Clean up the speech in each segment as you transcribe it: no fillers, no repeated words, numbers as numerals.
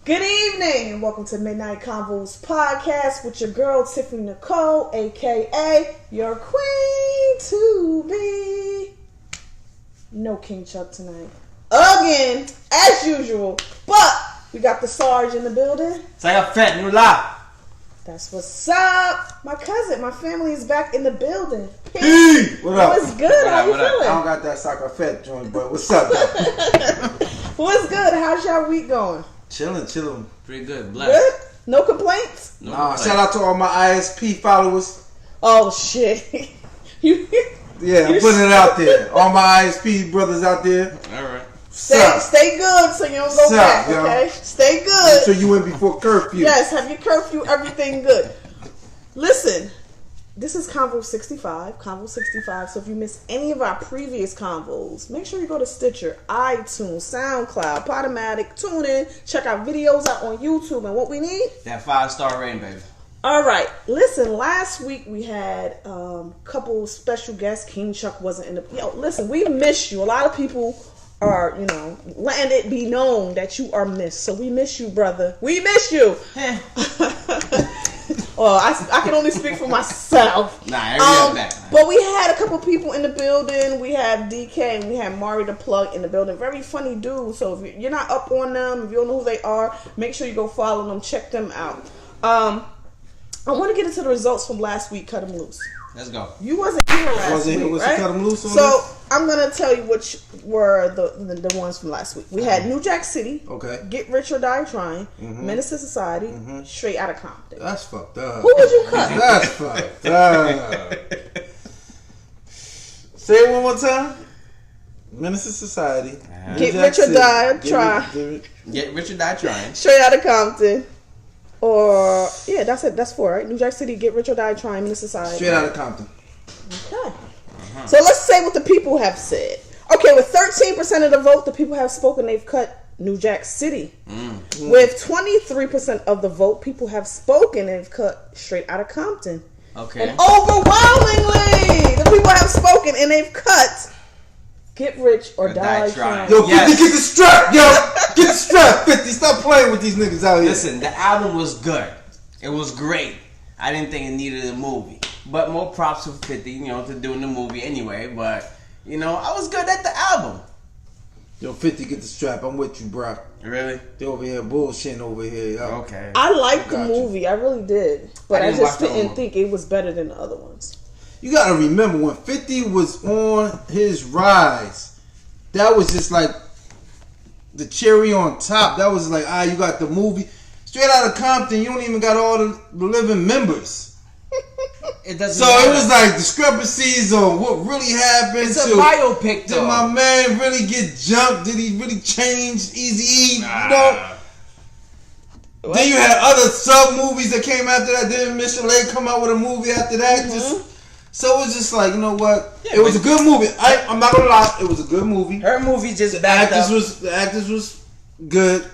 Good evening, and welcome to Midnight Convo's podcast with your girl Tiffany Nicole, aka your queen to be. No King Chuck tonight, again as usual. But we got the Sarge in the building. Saya fat new la. That's what's up. My cousin, my family is back in the building. Hey, what up? What's good? How you feeling? I don't got that soccer fat joint, but what's up? What's good? How's y'all week going? Chilling. Pretty good. Blessed. Good? No complaints? No complaints. Shout out to all my ISP followers. Oh shit. Yeah, I'm putting it out there. All my ISP brothers out there. All right. Stay good so you don't go back, okay? Stay good. So you went before curfew. Yes, have your curfew, everything good. Listen, this is Convo 65. So if you missed any of our previous convos, make sure you go to Stitcher, iTunes, SoundCloud, Podomatic, tune in, check our videos out on YouTube, and what we need? That 5-star rating, baby. All right. Listen, last week we had a couple special guests. King Chuck wasn't in the... listen, we miss you. A lot of people are, letting it be known that you are missed. So we miss you, brother. We miss you. Well, I can only speak for myself. Nah, back. But we had a couple people in the building. We had DK and we had Mari the Plug in the building. Very funny dude. So if you're not up on them, if you don't know who they are, make sure you go follow them. Check them out. I want to get into the results from last week. Cut them loose. Let's go. You wasn't here last week, right? Cut them loose on so this? I'm gonna tell you which were the ones from last week. We had New Jack City, Okay. Get Rich or Die Trying, Menace to Society, Straight Outta Compton. That's fucked up. Who would you cut? That's fucked up. Say it one more time. Menace to Society. Get Rich or Die Trying. Get Rich or Die Trying. Straight Outta Compton. Or, yeah, that's it. That's 4, right? New Jack City, Get Rich or Die Trying, Menace to Society. Straight Outta Compton. Okay. So let's say what the people have said. Okay, with 13% of the vote, the people have spoken. They've cut New Jack City. With 23% of the vote, people have spoken. They've cut Straight Outta Compton. Okay. And overwhelmingly, the people have spoken and they've cut Get Rich or Die Trying. Yo, 50, get the strap. Get the strap, 50. Stop playing with these niggas out here. Listen, the album was good. It was great. I didn't think it needed a movie. But more props for 50, to doing the movie anyway. But, I was good at the album. Yo, 50, get the strap. I'm with you, bro. Really? They over here bullshitting over here, yo. Okay. I liked the movie. I really did. But I just didn't think it was better than the other ones. You gotta remember, when 50 was on his rise, that was just like the cherry on top. That was like, you got the movie. Straight Outta Compton, you don't even got all the living members. It doesn't So matter. it was like discrepancies on what really happened. It's a biopic, though. Did my man really get jumped? Did he really change Eazy-E? Then you had other sub-movies that came after that. Didn't Mr. Lay come out with a movie after that? So it was just like, you know what? Yeah, it was a good movie. I'm not gonna lie, it was a good movie. Her movie just The actors was good.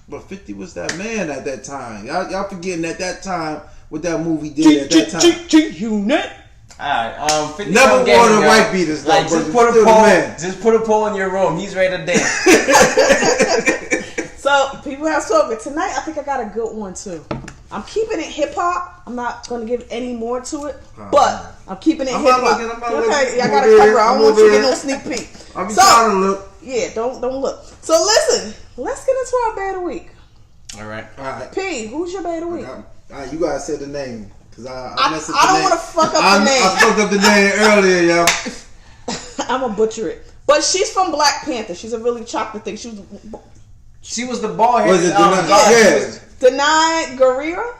But 50 was that man at that time. Y'all forgetting at that time what that movie did at that time. Unit. Alright, 50 Never wore the white beaters though. Like, just put a pole in your room. He's ready to dance. So people have spoken. Tonight I think I got a good one too. I'm keeping it hip hop. I'm not going to give any more to it, but I'm keeping it hip hop. Okay, I got to cover. I don't want you to get no sneak peek. I'll be trying to look. Yeah, don't look. So listen, let's get into our Bad of the Week. All right. P, who's your Bad of the Week? You guys said the name because I don't want to fuck up the name. I fucked up the name earlier, yo. I'm gonna butcher it, but she's from Black Panther. She's a really chocolate thing. She was the bald head. Was it Denai Guerrero?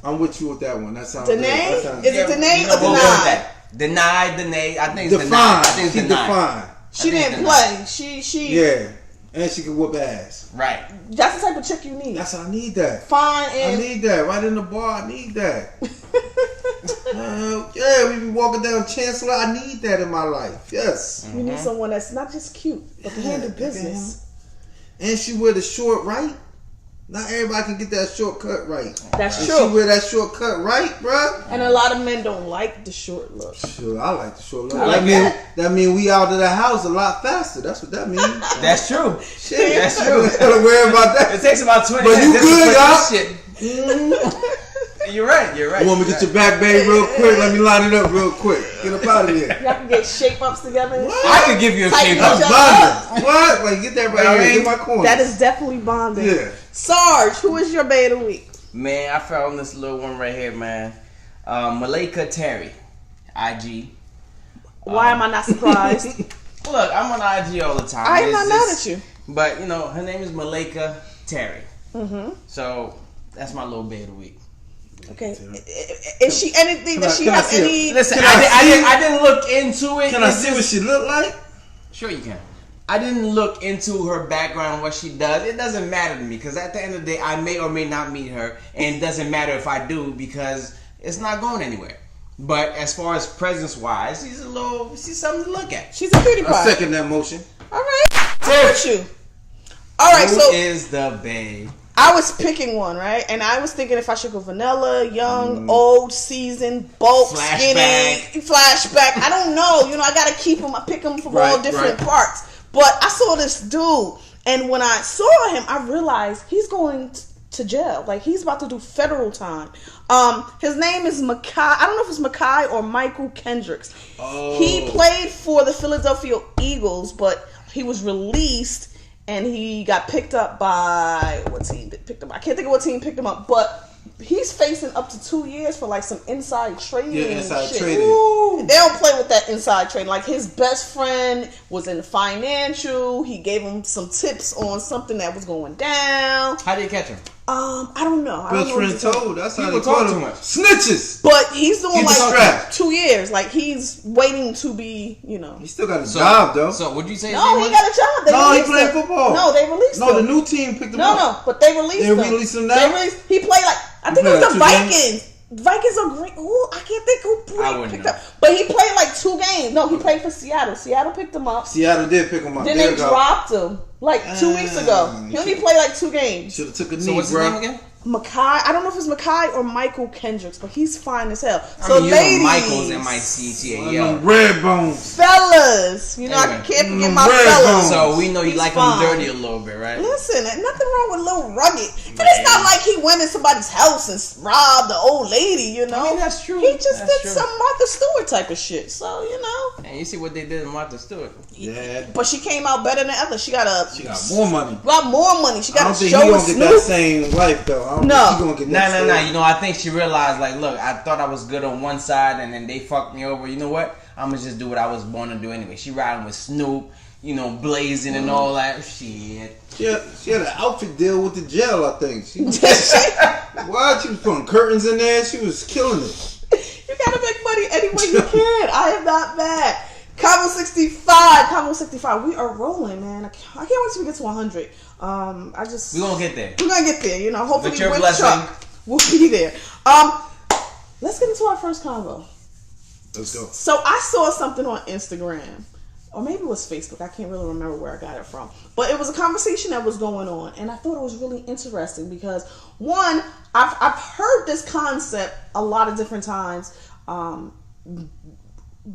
I'm with you with that one. That sounds Danae? good. Is it Danae or Denai? Danae. I think it's Danae. I think it's Danae. She didn't play. She. Yeah. And she can whoop ass. Right. That's the type of chick you need. That's what I need that. Fine and... I need that. Right in the bar, I need that. Yeah, we be walking down Chancellor. I need that in my life. Yes. You need someone that's not just cute, but can handle business. And she wear the short right. Not everybody can get that shortcut right. That's and true. She wear that shortcut right, bruh. And a lot of men don't like the short look. Sure, I like the short look. Like that mean we out of the house a lot faster. That's what that means. That's true. Shit, That's true. Gotta worry about that. It takes about 20 But you minutes. good, y'all. Shit. You're right. You want me to get your back, baby, real quick? Let me line it up real quick. Get up out of here. Y'all can get shape ups together. What? I could give you a Tighten shape up. up. Bonding. What? Like, get that right here. Get my corner. That is definitely bonding. Yeah. Sarge, who is your bae of the week? Man, I found this little one right here, man. Malika Terry, IG. Why am I not surprised? Look, I'm on IG all the time. I am not mad at you. But, you know, her name is Malika Terry. Mm-hmm. So, that's my little bae of the week. Okay. Is she anything? Does she have any? Listen, I didn't look into it. Can I see what she look like? Sure you can. I didn't look into her background, what she does. It doesn't matter to me because at the end of the day, I may or may not meet her, and it doesn't matter if I do because it's not going anywhere. But as far as presence-wise, she's something to look at. She's a cutie pie. I second that motion. All right, I'm with you. All right, Who so is the bae? I was picking one, right? And I was thinking if I should go vanilla, young, old, seasoned, bulk, Flashback. skinny, flashback. I don't know. You know, I gotta keep them. I pick them from all different parts. But I saw this dude, and when I saw him, I realized he's going to jail. Like, he's about to do federal time. His name is Makai. I don't know if it's Makai or Michael Kendricks. Oh. He played for the Philadelphia Eagles, but he was released, and he got picked up by what team picked him up? I can't think of what team picked him up, but he's facing up to 2 years for like some inside trading. Yeah, inside shit. trading. Ooh. They don't play with that inside trading. Like, his best friend was in financial. He gave him some tips on something that was going down. How did you catch him? I don't know. Best friend told. That's how People they call talk too them. much. Snitches. But he's doing Get like strapped. 2 years. Like, he's waiting to be, you know. He still got a job though. So, would you say? No, he got a job. They No, he released playing him. football. No, they released him. No, the new team picked him up. No, but they released him. They released him now? They released, he played like, I think it played was the like 2 Vikings. Vikings are great. Ooh, I can't think who picked know. up. But he played like 2 games. No, he played for Seattle. Seattle picked him up. Seattle did pick him up. Then There they you go. dropped him like 2 weeks ago. He only played like 2 games. Should have took a knee, So, what's his bro. name again? Makai, I don't know if it's Makai or Michael Kendricks, but he's fine as hell. I So mean, you know ladies, Michael's M-I-C-T-A-L. Red bones. fellas, you know I Anyway. can't forget my Red fellas. So, we know you He's like fine. him dirty a little bit, right? Listen, ain't nothing wrong with a little rugged. And it's not like he went in somebody's house and robbed the old lady, you know. I mean, that's true. He just That's did true. some Martha Stewart type of shit. So, you know. And you see what they did in Martha Stewart. Yeah. But she came out better than ever. She got more money. more money. She I got don't a think show he with gonna get that Snoop. same life though. I don't No. think he gonna get that No. same. You know, I think she realized, like, look, I thought I was good on one side, and then they fucked me over. You know what? I'm gonna just do what I was born to do anyway. She riding with Snoop, you know, blazing and all that shit. She had an outfit deal with the jail, I think. She was putting curtains in there. She was killing it. You gotta make money any way you can. I am not mad. Convo 65. We are rolling, man. I can't wait till we get to 100. We're gonna get there. We're gonna get there. You know, hopefully With your with blessing. Chuck, we'll be there. Let's get into our first convo. Let's go. So I saw something on Instagram, or maybe it was Facebook. I can't really remember where I got it from. But it was a conversation that was going on, and I thought it was really interesting because, one, I've heard this concept a lot of different times,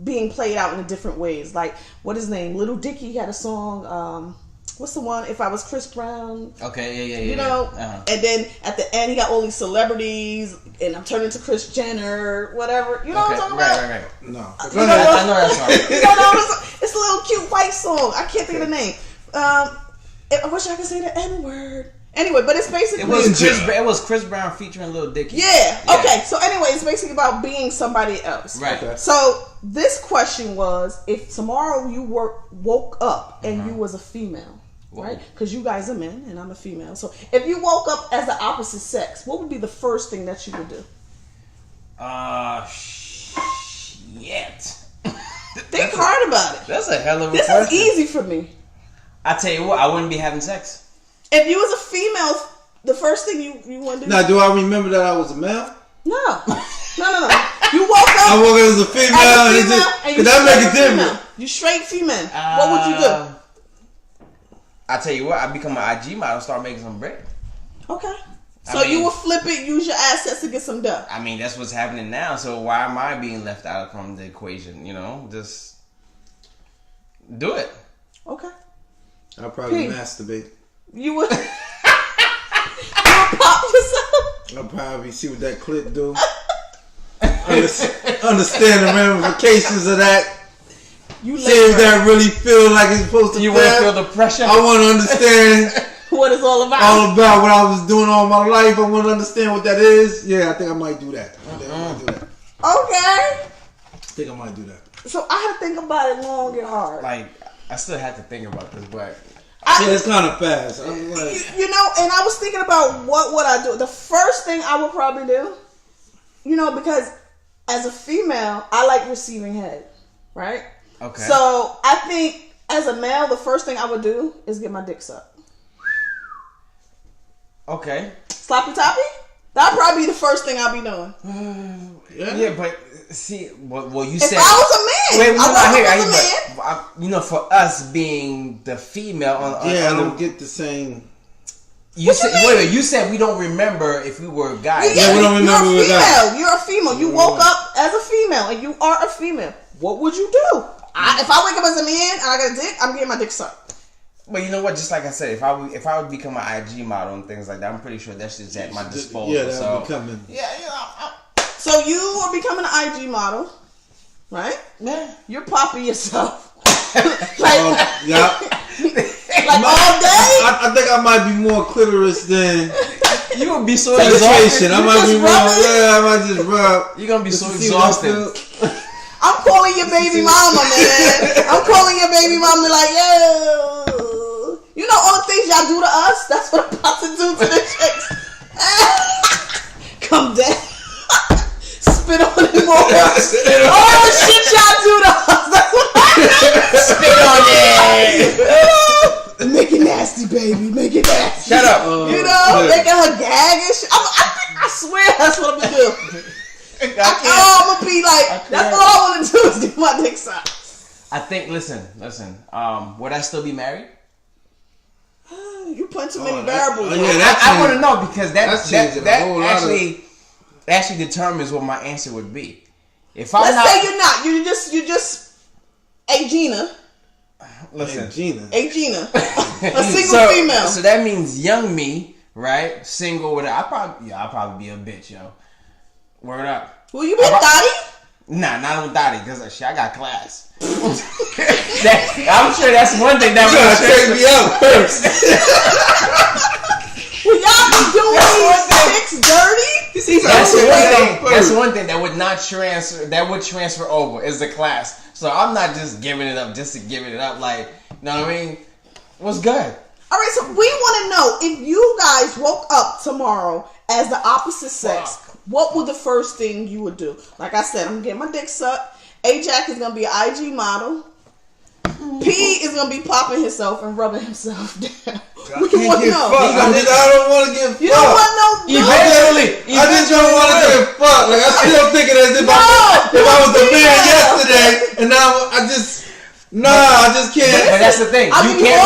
being played out in different ways. Like, what is his name? Little Dicky had a song. What's the one? If I Was Chris Brown. Okay, yeah. You know, and then at the end he got all these celebrities, and I'm turning to Kris Jenner, whatever. You know what I'm talking about? Right. No. I know that song. It's a little cute white song. I can't think of the name. I wish I could say the N word. Anyway, but it's basically It was Chris Brown featuring Lil Dicky. Yeah. Okay. So anyway, it's basically about being somebody else. Right. Okay. So this question was: if tomorrow you woke up and you was a female, right? Because you guys are men and I'm a female. So if you woke up as the opposite sex, what would be the first thing that you would do? Shit. Think hard about it. That's a hell of a This question. is easy for me. I tell you what, I wouldn't be having sex. If you was a female, the first thing you want to do? Now, do I remember that I was a male? No. You woke up. I woke up as a female, and you that make it female. different. You straight female. What would you do? I tell you what, I become an IG model and start making some bread. Okay. So you will flip it, use your assets to get some dough. I mean, that's what's happening now. So why am I being left out from the equation? You know, just do it. Okay. I'll probably masturbate. You would. You would pop yourself. I'll probably see what that clip do. Understand the ramifications of that. You see if that really feel like it's supposed to. You want to feel the pressure? I want to understand what it's all about. All about what I was doing all my life. I want to understand what that is. Yeah, I think I might do that. Okay. I think I might do that. So I had to think about it long and hard. Like, I still had to think about this, but it's kind of fast. I'm like, you know, and I was thinking about what would I do. The first thing I would probably do, you know, because as a female, I like receiving head, right? Okay. So I think as a male, the first thing I would do is get my dick sucked. Okay. Sloppy toppy? That'd probably be the first thing I'll be doing. Yeah, but see, well, you if said. If I was a man, you know, for us being the female, I don't get the same. You said we don't remember if we were guys. Yeah, we don't remember we were guys. You're a female. You woke up as a female, and you are a female. What would you do? If I wake up as a man and I got a dick, I'm getting my dick sucked. But you know what? Just like I said, if I would become an IG model and things like that, I'm pretty sure that's just at my disposal. Yeah, that'll be coming. Yeah, you know. So you are becoming an IG model, right? Yeah. You're popping yourself. Yeah. Like all day. I think I might be more clitoris than. You would be so exhausted. I might be more. Yeah, I might just rub. You're gonna be so exhausted. I'm calling your baby mama, man. I'm calling your baby mama like, yo. You know all the things y'all do to us? That's what I'm about to do to the chicks. Come down. Spit on them all. All the shit y'all do to us. That's what I do. Spit on it. Make it nasty, baby. Make it nasty. Shut up. You know, making her gag and shit. I swear that's what I'm going to do. I'm gonna be like, that's all I want to do is get my dick sucked. I think. Listen. Would I still be married? You put too many variables. I want to know because that actually determines what my answer would be. If I'm Let's say you're not. You just a Gina. Listen, a Gina, a single female. So that means young me, right? Single with I'll probably be a bitch, yo. Word up. Will you be Dottie? Nah, not on Dottie, because I got class. I'm sure that's one thing that would take me out first. Will y'all be doing these chicks dirty? That's one thing that would not transfer. That would transfer over is the class. So I'm not just giving it up just to give it up. Like, you know what I mean? What's good? All right, so we want to know if you guys woke up tomorrow as the opposite sex. What would the first thing you would do? Like I said, I'm getting my dick sucked. A-Jack is going to be an IG model. P is going to be popping himself and rubbing himself down. We want to know. I don't want to get fucked. You don't want no. Eventually. I just don't want to get fucked. Like, I'm still thinking as if I was the man yesterday, and now I just can't. But that's the thing. You can't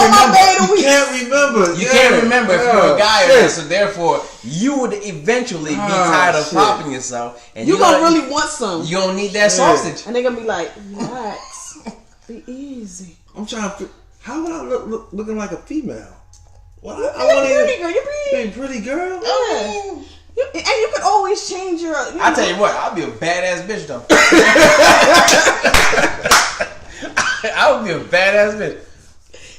remember. You can't remember if you're a guy or not. So therefore, you would eventually be tired of popping yourself, and you're gonna really want some. You don't need that sausage, and they're gonna be like, relax, be easy. I'm trying to. How would I look looking like a female? Well, I want to be a pretty girl. Yeah. And you can always change your. I tell you what, I'll be a badass bitch though. I would be a badass bitch.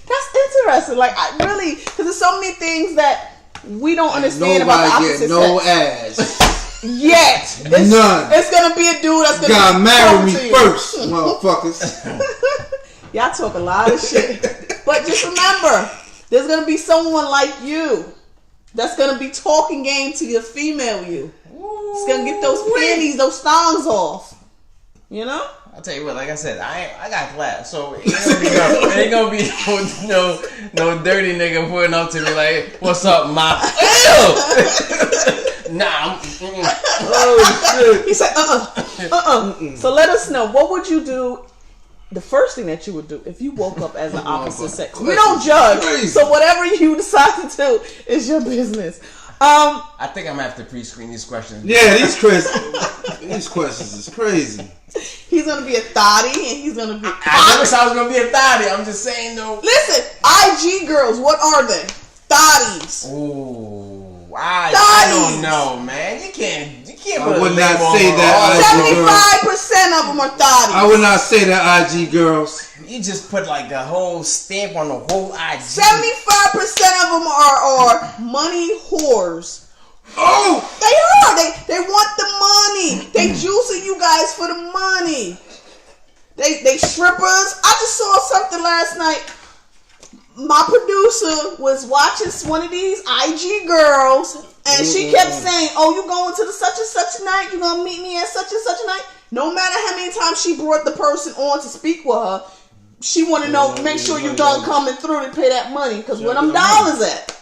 That's interesting. Like, I really, because there's so many things that we don't understand about the opposite no sex. ass. Yet. None. It's going to be a dude that's going to gotta marry me first, motherfuckers. Y'all talk a lot of shit. But just remember, there's going to be someone like you that's going to be talking game to your female you. It's going to get those panties, those thongs off. You know? I'll tell you what, like I said, I got class, so it ain't gonna be no dirty nigga putting up to me like, what's up, ma? Nah, oh shit. He said, So let us know, what would you do? The first thing that you would do if you woke up as the opposite sex. We don't judge, so whatever you decide to do is your business. I think I'm gonna have to pre-screen these questions. Yeah, these questions is crazy. He's gonna be a thotty, and he's gonna be. I never said I was gonna be a thotty. I'm just saying though. Listen, IG girls, what are they? Thotties. Ooh, I don't know, man. You can't. I would not say that. 75% of them are thotties. I would not say that IG girls. You just put like a whole stamp on the whole IG. 75% of them are money whores. Oh, They are. They want the money. They juicing you guys for the money. They strippers. I just saw something last night. My producer was watching one of these IG girls, and she kept saying, "Oh, you going to the such and such night? You gonna meet me at such and such a night?" No matter how many times she brought the person on to speak with her, she want to know, make sure you done coming through to pay that money, because where them dollars at?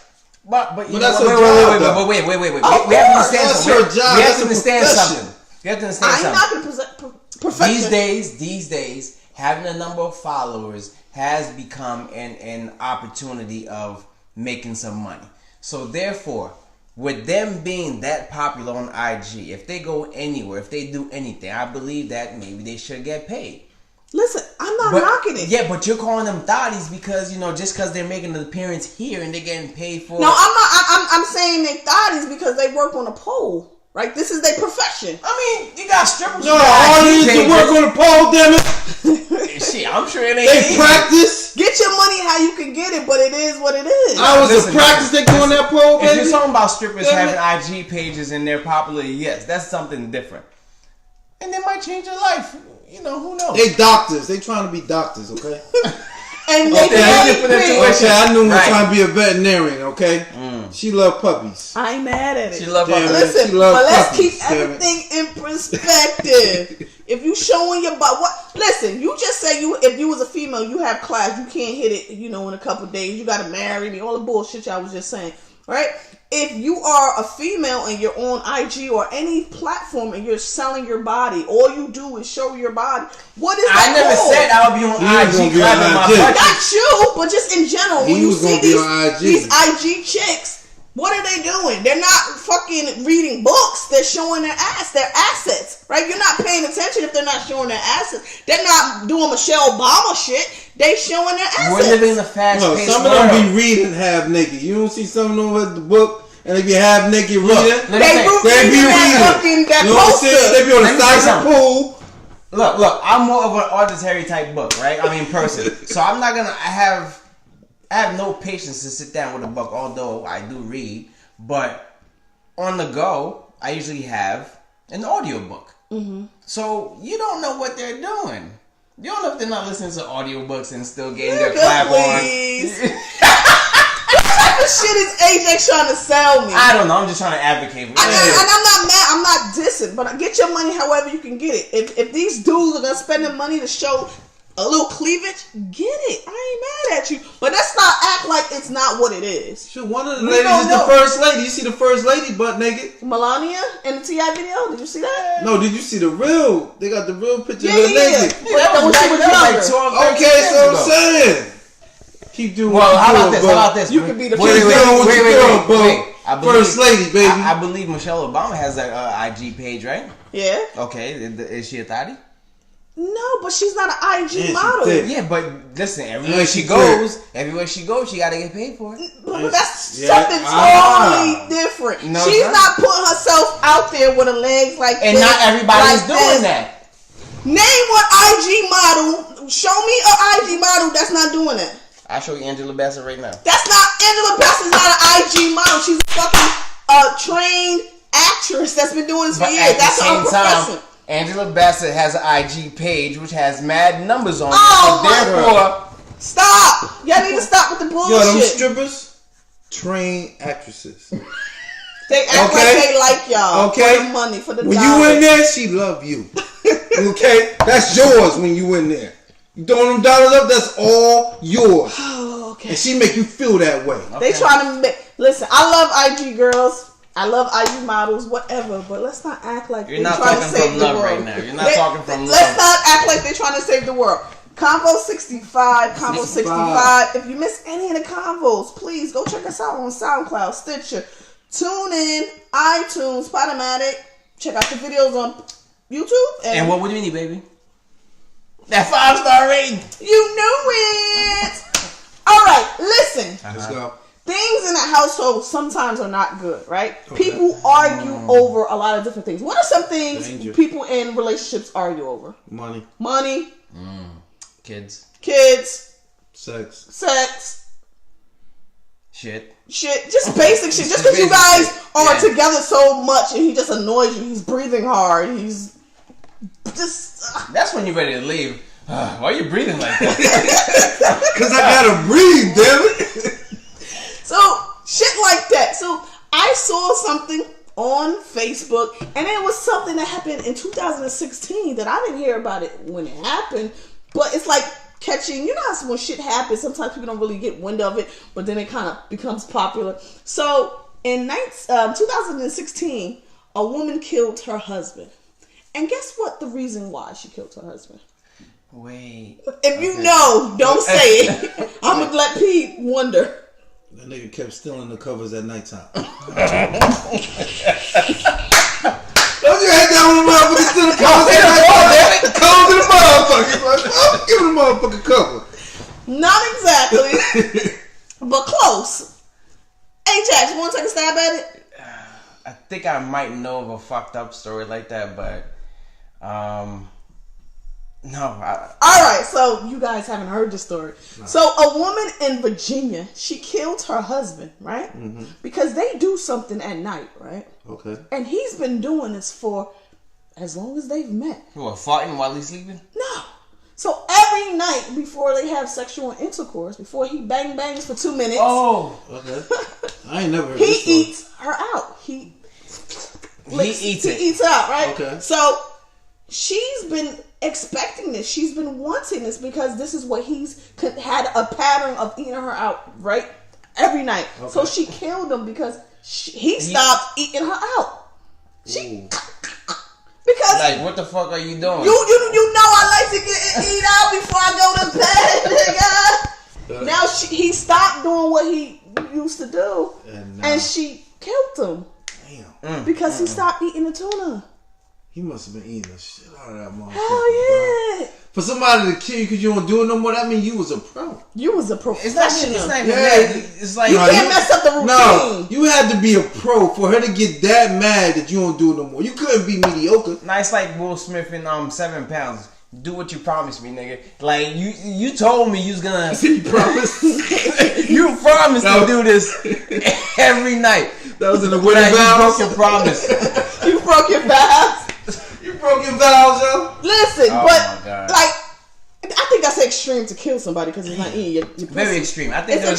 But that's her job. Wait. Of We have to course. understand That's something. her job. We have That's to a understand profession. something. We have to understand I'm something. not going to perfection. These days, having a number of followers has become an opportunity of making some money. So therefore, with them being that popular on IG, if they go anywhere, if they do anything, I believe that maybe they should get paid. Listen, I'm not knocking it. Yeah, but you're calling them thotties because, just because they're making an appearance here and they're getting paid for. No, I'm not. I'm saying they thotties because they work on a pole. Right? This is their profession. I mean, you got strippers. no, all they need to work on the pole, damn it. Shit, I'm sure it ain't. They practice. Get your money how you can get it, but it is what it is. Hours of practice they go on that pole, If baby. you're talking about strippers Damn having IG pages and they're popular, yes, that's something different. And they might change your life. Who knows? They doctors. They trying to be doctors, okay? And they Okay, I knew we Right. trying to be a veterinarian, okay? She love puppies. I ain't mad at it. She love Damn her. it. Listen, She love but let's puppies, keep damn it. everything in perspective. If you showing your butt, listen, you just say if you was a female, you have class, you can't hit it, in a couple of days, you gotta marry me, all the bullshit y'all was just saying, right? If you are a female and you're on IG or any platform and you're selling your body, all you do is show your body. What is that? I never said I would be on IG grabbing my butt. Not you, but just in general. When you see these IG chicks, what are they doing? They're not fucking reading books. They're showing their assets, right? You're not paying attention if they're not showing their assets. They're not doing Michelle Obama shit. They showing their assets. We're living in a fast-paced some world. of them be reading half naked. You don't see some of them with the book and they be half naked reading. They be reading. That you know what I'm saying? They be on the side of the pool. Look, I'm more of an auditory type book, right? I mean, person. So I'm not gonna. I have no patience to sit down with a book, although I do read. But on the go, I usually have an audiobook. Mm-hmm. So you don't know what they're doing. You don't know if they're not listening to audiobooks and still getting their clap on. What type of shit is AJ trying to sell me? I don't know. I'm just trying to advocate for it. And I'm not mad. I'm not dissing. But get your money however you can get it. If these dudes are going to spend their money to show a little cleavage, get it. I ain't mad at you. But let's not act like it's not what it is. Sure, one of the ladies is the first lady. You see the first lady butt naked? Melania in the T.I. video? Did you see that? No, did you see the real? They got the real picture of her Yeah. naked. That was younger. Okay, so I'm saying. Keep doing Well, how about this? You could be the Wait. First lady, baby. I believe Michelle Obama has an IG page, right? Yeah. Okay, is she a thottie? No, but she's not an IG Yeah, model. Yeah, but listen, everywhere she goes, she gotta get paid for it. But that's something totally different. No, She's not putting herself out there with her legs like and this. not everybody's doing that. Name one IG model. Show me an IG model that's not doing that. I'll show you Angela Bassett right now. That's not Angela Bassett's not an IG model. She's a fucking trained actress that's been doing this for years. That's her profession. Angela Bassett has an IG page which has mad numbers on it. Oh, so therefore, stop! Y'all need to stop with the bullshit. Yo, them strippers, trained actresses. They act like they like y'all. Okay. For the money, for the when dollars. you in there, she love you. Okay? That's yours when you in there. You throwing them dollars up, that's all yours. Oh, okay. And she make you feel that way. Okay. They trying to make... Listen, I love IG girls. I love IG models, whatever, but let's not act like you're not talking from love right now. You're not talking from love. Let's not act like they're trying to save the world. Convo 65, Convo 65. If you miss any of the convos, please go check us out on SoundCloud, Stitcher, Tune in, iTunes, Podomatic. Check out the videos on YouTube. And what would you need, baby? That 5-star rating. You knew it. All right, listen. Let's go. Things in a household sometimes are not good, right? Okay. People argue over a lot of different things. What are some things people in relationships argue over? Money. Kids. Sex. Shit. Just basic shit. Just because you guys are together so much and he just annoys you. He's breathing hard. He's just... That's when you're ready to leave. Why are you breathing like that? Because I gotta breathe, damn it. So, shit like that. So, I saw something on Facebook, and it was something that happened in 2016 that I didn't hear about it when it happened, but it's like catching, you know how when shit happens, sometimes people don't really get wind of it, but then it kind of becomes popular. So, in 2016, a woman killed her husband. And guess what the reason why she killed her husband? Wait. If you know, don't say it. I'm going to let Pete wonder. That nigga kept stealing the covers at nighttime. Don't you hate that when the motherfucker steal the covers at nighttime? Cold in the motherfucker. Give him the motherfucking cover. Not exactly, but close. Hey, Jax, you want to take a stab at it? I think I might know of a fucked up story like that, but no. Alright, so you guys haven't heard the story. No. So a woman in Virginia, she killed her husband, right? Mm-hmm. Because they do something at night, right? Okay. And he's been doing this for as long as they've met. What, farting while he's sleeping? No. So every night before they have sexual intercourse, before he bangs for 2 minutes. Oh, okay. I ain't never heard this story. He eats her out. He eats out, right? Okay. So she's been expecting this. She's been wanting this because this is what he's had a pattern of eating her out, right? Every night. Okay. So she killed him because he stopped eating her out. Because like, what the fuck are you doing? You know I like to eat out before I go to bed, nigga. Now he stopped doing what he used to do, and she killed him. Damn. Because he stopped eating the tuna. He must have been eating the shit out of that motherfucker. Hell yeah. Bro. For somebody to kill you because you don't do it no more, that means you was a pro. You was a professional. It's not even that. It's like you can't mess up the routine. No, you had to be a pro for her to get that mad that you don't do it no more. You couldn't be mediocre. Nah, it's like Will Smith in 7 Pounds. Do what you promised me, nigga. Like you told me you was gonna. You promised. You promised to do this every night. That was in the wedding vows. You broke your promise. You broke your vows. You broke your vows, yo. Listen, but like, I think that's extreme to kill somebody because he's not eating your pussy. Very extreme. I think there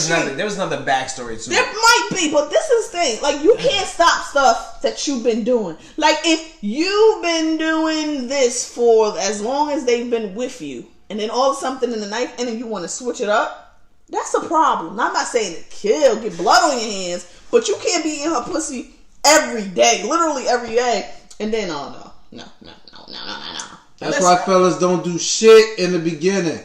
was another backstory to it. There might be, but this is the thing. Like, you can't stop stuff that you've been doing. Like, if you've been doing this for as long as they've been with you, and then all of something in the night, and then you want to switch it up, that's a problem. Now, I'm not saying to kill, get blood on your hands, but you can't be eating her pussy every day, literally every day, and then, oh no. That's why fellas don't do shit in the beginning.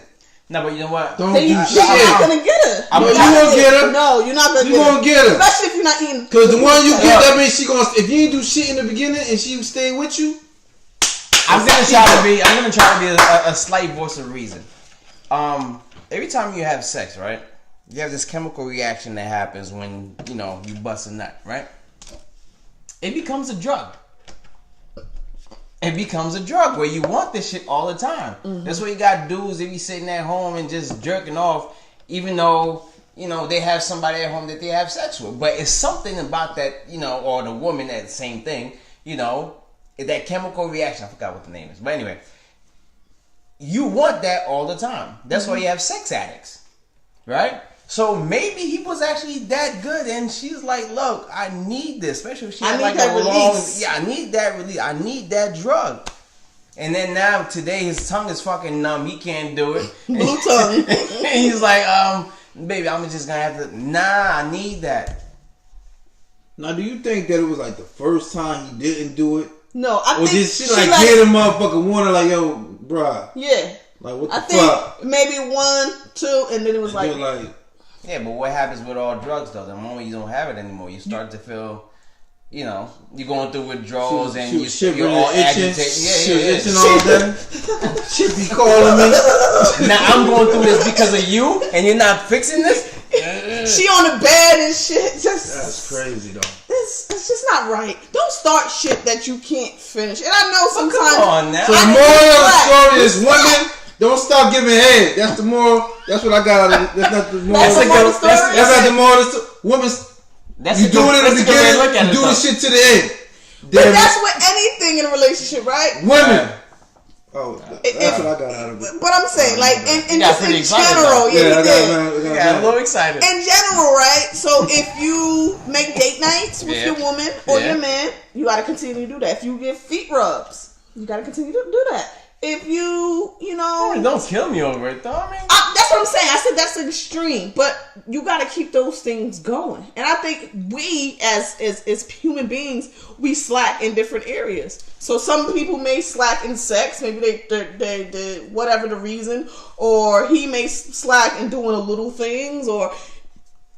No, but you know what? Don't do shit. You're not gonna get her. No, you won't get her. No, you're not gonna get her. You won't get her. Especially if you're not eating. Because the one you get, that means she gonna. If you ain't do shit in the beginning and she stay with you, I'm gonna try to be a slight voice of reason. Every time you have sex, right? You have this chemical reaction that happens when you bust a nut, right? It becomes a drug. It becomes a drug where you want this shit all the time. Mm-hmm. That's what you got dudes. They be sitting at home and just jerking off, even though they have somebody at home that they have sex with. But it's something about that, or the woman, that same thing, that chemical reaction. I forgot what the name is, but anyway, you want that all the time. That's why you have sex addicts, right? So maybe he was actually that good, and she's like, "Look, I need this, especially if she had like a long, I need that release. I need that drug." And then now today his tongue is fucking numb. He can't do it. Blue tongue. And he's like, baby, I'm just gonna have to. Nah, I need that. Now, do you think that it was like the first time he didn't do it? No, I think did she like get a motherfucker wanted like, yo, bruh? Yeah. Like what the fuck? I think maybe 1, 2, and then it was like. Yeah, but what happens with all drugs though? The moment you don't have it anymore, you start to feel you know, you're going through withdrawals and you're all itching. agitated. Itching all day. She be calling me. Now I'm going through this because of you, and you're not fixing this. She on the bed and shit. That's crazy though. It's just not right. Don't start shit that you can't finish. And I know sometimes. Come on now. So the moral of the story is women, don't stop giving head. That's the moral. That's what I got out of it. That's not the moral. That's That's not the moral of the story. Women, you do it in the beginning, you do the shit to the end. But that's with anything in a relationship, right? Women. Oh, that's what I got out of it. But I'm saying, like, in general, I got a little excited. In general, right? So if you make date nights with your woman or your man, you got to continue to do that. If you give feet rubs, you got to continue to do that. If you know, don't kill me over it, though. I mean, that's what I'm saying. I said that's extreme, but you got to keep those things going. And I think we, as human beings, we slack in different areas. So some people may slack in sex, maybe they whatever the reason, or he may slack in doing little things or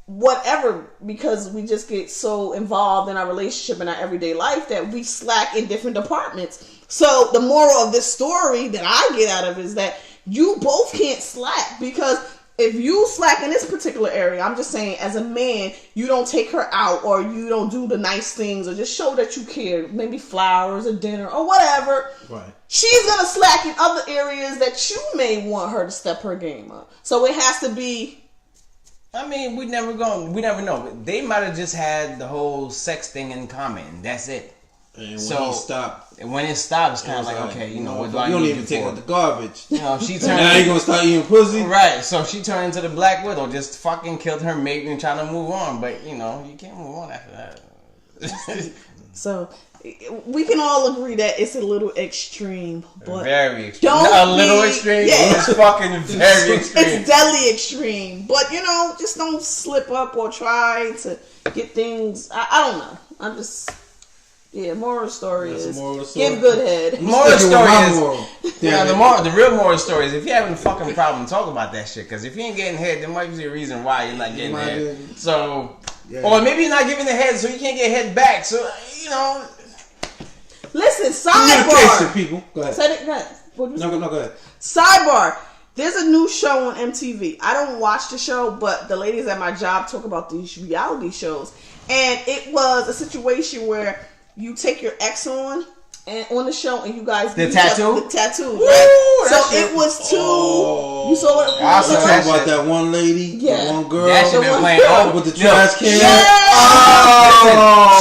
whatever, because we just get so involved in our relationship and our everyday life that we slack in different departments. So the moral of this story that I get out of it is that you both can't slack, because if you slack in this particular area, I'm just saying, as a man, you don't take her out or you don't do the nice things or just show that you care, maybe flowers or dinner or whatever. Right. She's going to slack in other areas that you may want her to step her game up. So it has to be. I mean, we never know. They might have just had the whole sex thing in common. That's it. And when it stops, kind of like, okay, you know, what do I need to do? You don't even take out the garbage. You know, she turned. Now you gonna start eating pussy, right? So she turned into the Black Widow, just fucking killed her mate and trying to move on. But you know, you can't move on after that. So we can all agree that it's a little extreme, but very extreme. Little extreme. Yeah. It's fucking very extreme. It's deadly extreme. But you know, just don't slip up or try to get things. I don't know. I'm just. Yeah, moral story is give good head. Moral story is the real moral story is if you're having a fucking problem, talk about that shit. Because if you ain't getting head, there might be a reason why you're not getting head. So, or maybe you're not giving the head, so you can't get head back. So you know. Listen, sidebar. People, go ahead. Go ahead. No, go ahead. Sidebar. There's a new show on MTV. I don't watch the show, but the ladies at my job talk about these reality shows, and it was a situation where you take your ex on the show, and you guys the tattoo, right? So it was two. You saw it. I was talking about that one lady, that one girl, that she been playing with the trash can.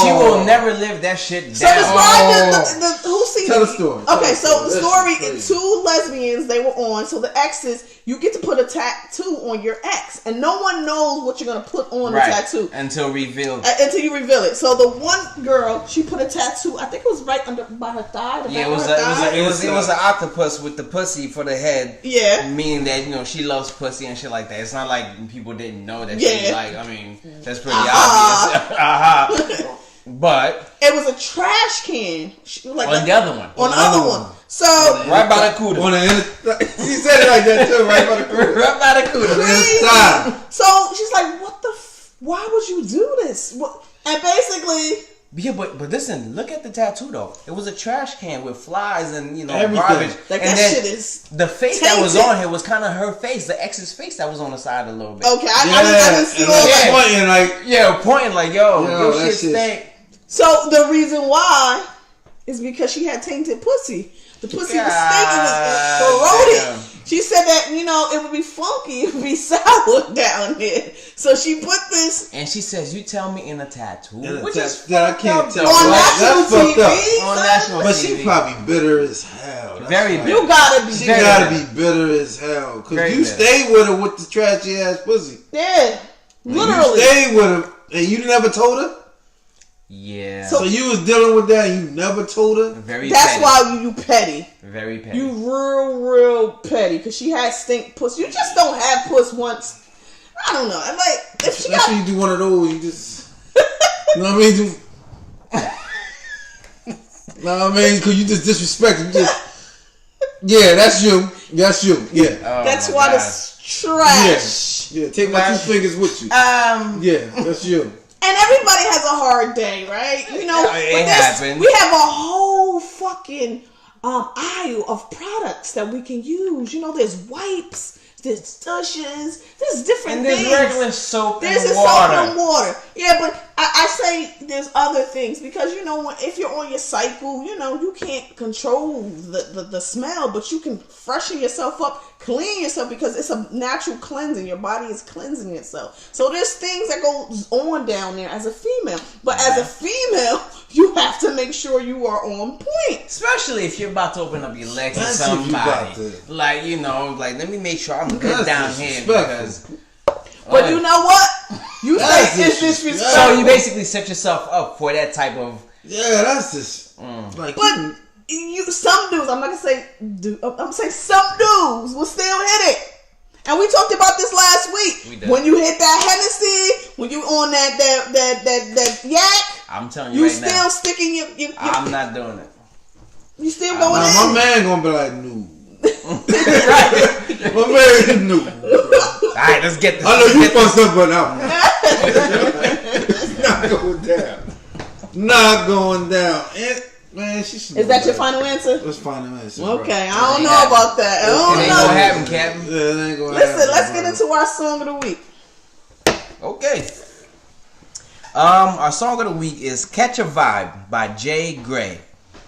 She will never live that shit down. So describe who seen Tell the story. Okay, so the story, two lesbians, they were on. So the exes, you get to put a tattoo on your ex, and no one knows what you're gonna put on the tattoo until revealed. Until you reveal it. So the one girl, she put a tattoo. I think it was right under by her thigh. Yeah, it was an octopus with the pussy for the head. Yeah, meaning that, you know, she loves pussy and shit like that. It's not like people didn't know that she like. I mean, that's pretty obvious. But it was a trash can. Like on the other one. On the other one. So right by the cooter. He said it like that too. Right by the cooter. Right by the cooter. So she's like, "What the? Why would you do this?" And basically. Yeah, but listen, look at the tattoo though. It was a trash can with flies and, you know, everything. Garbage. Like, and that shit is the face tainted. that was on here was kind of her face, the ex's face that was on the side a little bit. Okay, I didn't see that. Pointing like, yo shit stink. So the reason why is because she had tainted pussy. The pussy was stinking, was corroded. She said that, you know, it would be funky, it would be sour down there. So she put this. And she says, "You tell me in a tattoo." Which is that I can't tell. On national TV. On national TV. But she probably bitter as hell. Very bitter. You gotta be. She gotta be bitter as hell. Because you stayed with her with the trashy ass pussy. Yeah. Literally. You stayed with her and you never told her? Yeah. So you was dealing with that and you never told her? That's petty. Why you petty. Very petty. You real petty. Because she had stink pussy. You just don't have puss once. I don't know. I'm like, if she that's when you do one of those. You just, you know what I mean? No, I mean, because you just disrespect. You just, yeah, that's you. That's you. Yeah. That's why it's trash. Yeah. Take my 2 fingers with you. Yeah, that's you. And everybody has a hard day, right? You know, it happens. We have a whole fucking aisle of products that we can use. You know, there's wipes, there's douches, there's different and things. there's regular soap and water. Soap and water. Yeah, but I say there's other things because, you know, if you're on your cycle, you know, you can't control the smell, but you can freshen yourself up, clean yourself because it's a natural cleansing. Your body is cleansing itself. So there's things that goes on down there as a female. But as a female, you have to make sure you are on point. Especially if you're about to open up your legs to somebody. Like, you know, like, let me make sure I'm good down here because... But you know what? You say it's disrespectful. So you basically set yourself up for that type of... Yeah, that's just... Like, but some dudes, I'm not going to say... I'm going to say some dudes will still hit it. And we talked about this last week. When you hit that Hennessy, when you on that yak... I'm telling you right now. You still sticking your... I'm not doing it. You still going in? My man going to be like, no. My man is new. Alright, let's get this. I know you fucked up, but now. It's not going down. Not going down. Man, is that your final answer? It's final answer. Okay, I don't know about that. I don't know. It ain't gonna happen, Captain. Yeah, it ain't gonna happen. Listen, let's get into our song of the week. Okay. Our song of the week is "Catch a Vibe" by Jay Gray.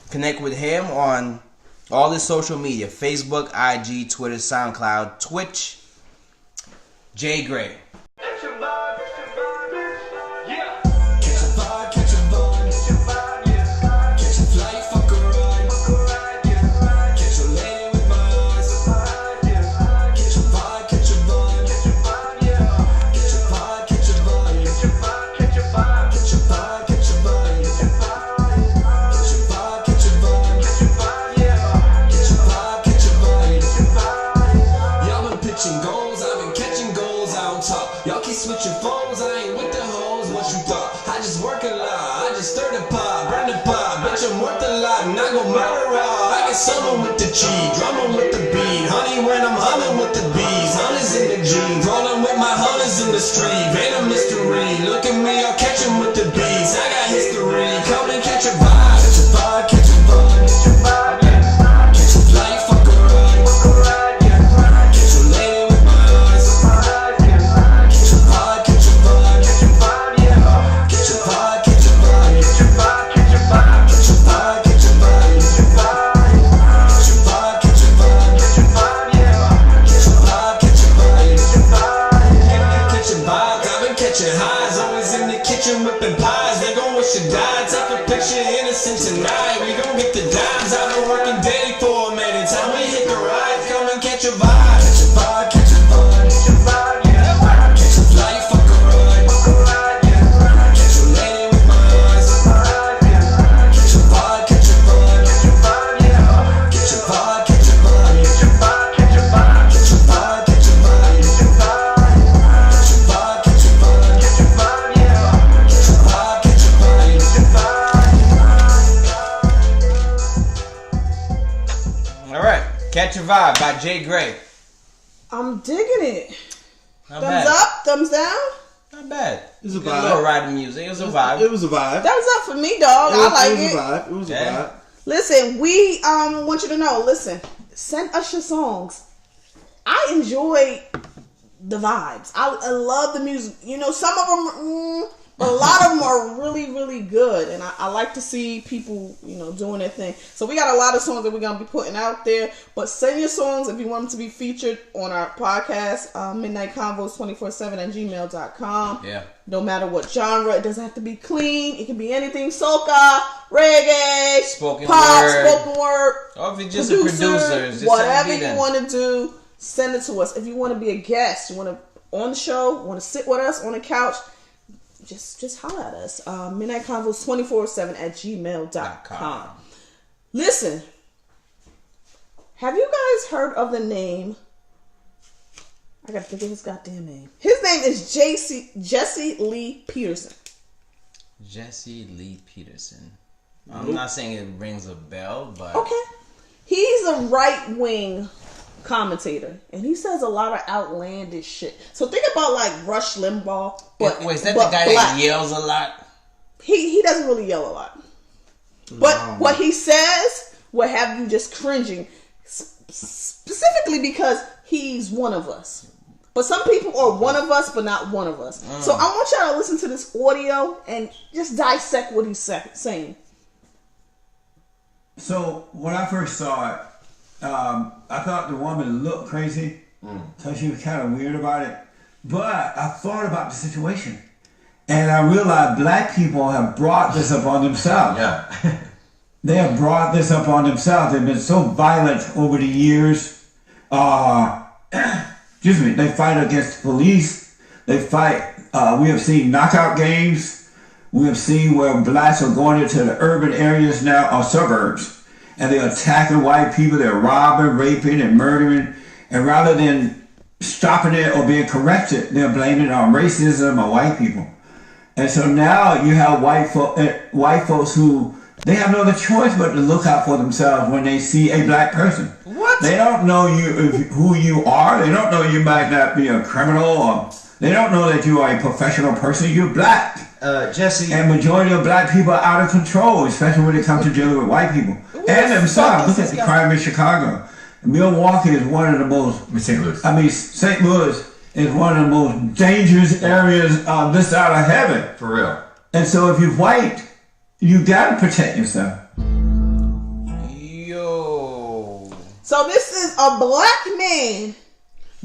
Connect with him on all his social media: Facebook, IG, Twitter, SoundCloud, Twitch. Jay Gray. Switching phones, I ain't with the hoes. What you thought? I just work a lot. I just stir the pot, burn the pot. Bitch, I'm worth a lot, and I gon' murder all. I get summer with the cheese, drummer with the beat. Honey, when I'm humming with the bees, hunters in the jeans, rolling with my hunters in the street. Ain't a mystery. Look at me, I'll catch 'em with the beats. I got history. Come and catch a vibe, catch a vibe, catch a vibe, catch a vibe. Catch a flight, fuck a ride, fuck a ride. Catch a lady with my eyes. Whipping pies, they gon' wish you died. Take a picture, innocent tonight. We gon' get the dimes. I've been working daily for a minute. Time we hit the ride, come and catch a vibe. Catch a vibe, catch a vibe, catch a vibe, yeah. Catch a flight, fuck a ride, fuck a ride, yeah. Catch a lady with my eyes, catch a vibe, catch a vibe, catch a vibe, yeah. Catch a vibe, catch a vibe, catch a vibe, catch a vibe, catch a vibe, catch a vibe, catch a vibe, catch a vibe, catch a vibe, catch a vibe, yeah. Alright, "Catch a Vibe" by Jay Gray. I'm digging it. Not thumbs bad. up, thumbs down. Not bad. It was a Good vibe. little riding music. It was a vibe. It was a vibe. Thumbs up for me, dog. I like it. It was a vibe. It was a vibe. Listen, we want you to know. Listen, send us your songs. I enjoy the vibes. I love the music. You know, some of them, but a lot of them are really, really good. And I like to see people, you know, doing their thing. So we got a lot of songs that we're going to be putting out there. But send your songs if you want them to be featured on our podcast, Midnight Convos 24/7 at gmail.com. Yeah. No matter what genre. It doesn't have to be clean. It can be anything. Soca, reggae, Spoken pop, word. spoken word. Or if you're just a producer. Just whatever you want to do, send it to us. If you want to be a guest, you want to on the show, want to sit with us on the couch, just holler at us. Midnight Convos 24/7 at gmail.com. Listen, have you guys heard of the name? I gotta think of his goddamn name. His name is Jessie Lee Peterson. Jessie Lee Peterson. I'm not saying it rings a bell, but okay. He's a right-wing commentator, and he says a lot of outlandish shit. So think about like Rush Limbaugh. But wait, is that the guy black. that yells a lot? he doesn't really yell a lot. But what he says will have you just cringing, specifically because he's one of us. But some people are one of us, but not one of us. So I want y'all to listen to this audio and just dissect what he's saying. So when I first saw it, I thought the woman looked crazy, so she was kind of weird about it. But I thought about the situation, and I realized black people have brought this upon themselves. Yeah. They have brought this upon themselves. They've been so violent over the years. Excuse me. They fight against the police. They fight. We have seen knockout games. We have seen where blacks are going into the urban areas now, or suburbs, and they're attacking white people. They're robbing, raping, and murdering. And rather than stopping it or being corrected, they're blaming it on racism or white people. And so now you have white folks who, they have no other choice but to look out for themselves when they see a black person. What? They don't know who you are. They don't know you might not be a criminal, or they don't know that you are a professional person. You're black. Jesse. And majority of black people are out of control, especially when it comes to dealing with white people. And themselves. Look at the crime in Chicago. Milwaukee is one of the most... St. Louis. St. Louis is one of the most dangerous areas on this side of heaven. For real. And so if you're white, you gotta protect yourself. Yo. So this is a black man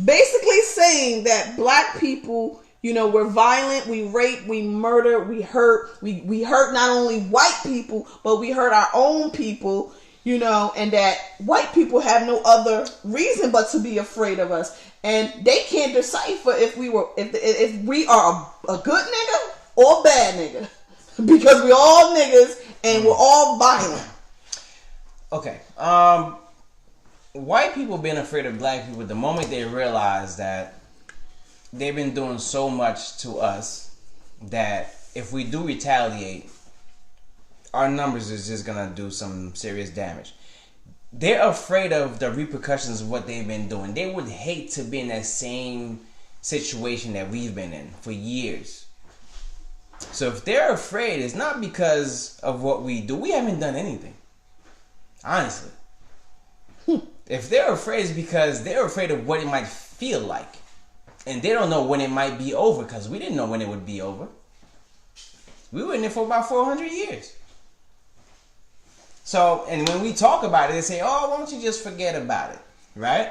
basically saying that black people, you know, we're violent, we rape, we murder, we hurt. We hurt not only white people, but we hurt our own people, you know, and that white people have no other reason but to be afraid of us. And they can't decipher if we are a good nigga or a bad nigga. Because we're all niggas and we're all violent. Okay. White people being afraid of black people the moment they realize that they've been doing so much to us that if we do retaliate, our numbers is just gonna do some serious damage. They're afraid of the repercussions of what they've been doing. They would hate to be in that same situation that we've been in for years. So if they're afraid, it's not because of what we do. We haven't done anything. Honestly. If they're afraid, it's because they're afraid of what it might feel like. And they don't know when it might be over, because we didn't know when it would be over. We were in it for about 400 years. So, and when we talk about it, they say, oh, why don't you just forget about it, right?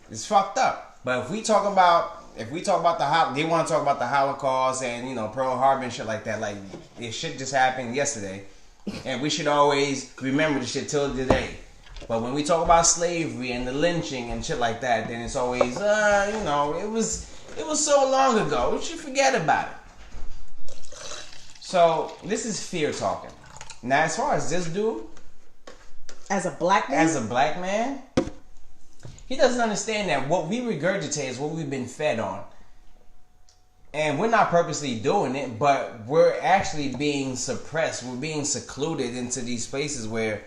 It's fucked up. But if we talk about they want to talk about the Holocaust and, you know, Pearl Harbor and shit like that, like, it shit just happened yesterday. And we should always remember the shit till today. But when we talk about slavery and the lynching and shit like that, then it's always, you know, it was so long ago. We should forget about it. So, this is fear talking. Now, as far as this dude, As a black man, he doesn't understand that what we regurgitate is what we've been fed on. And we're not purposely doing it, but we're actually being suppressed. We're being secluded into these spaces where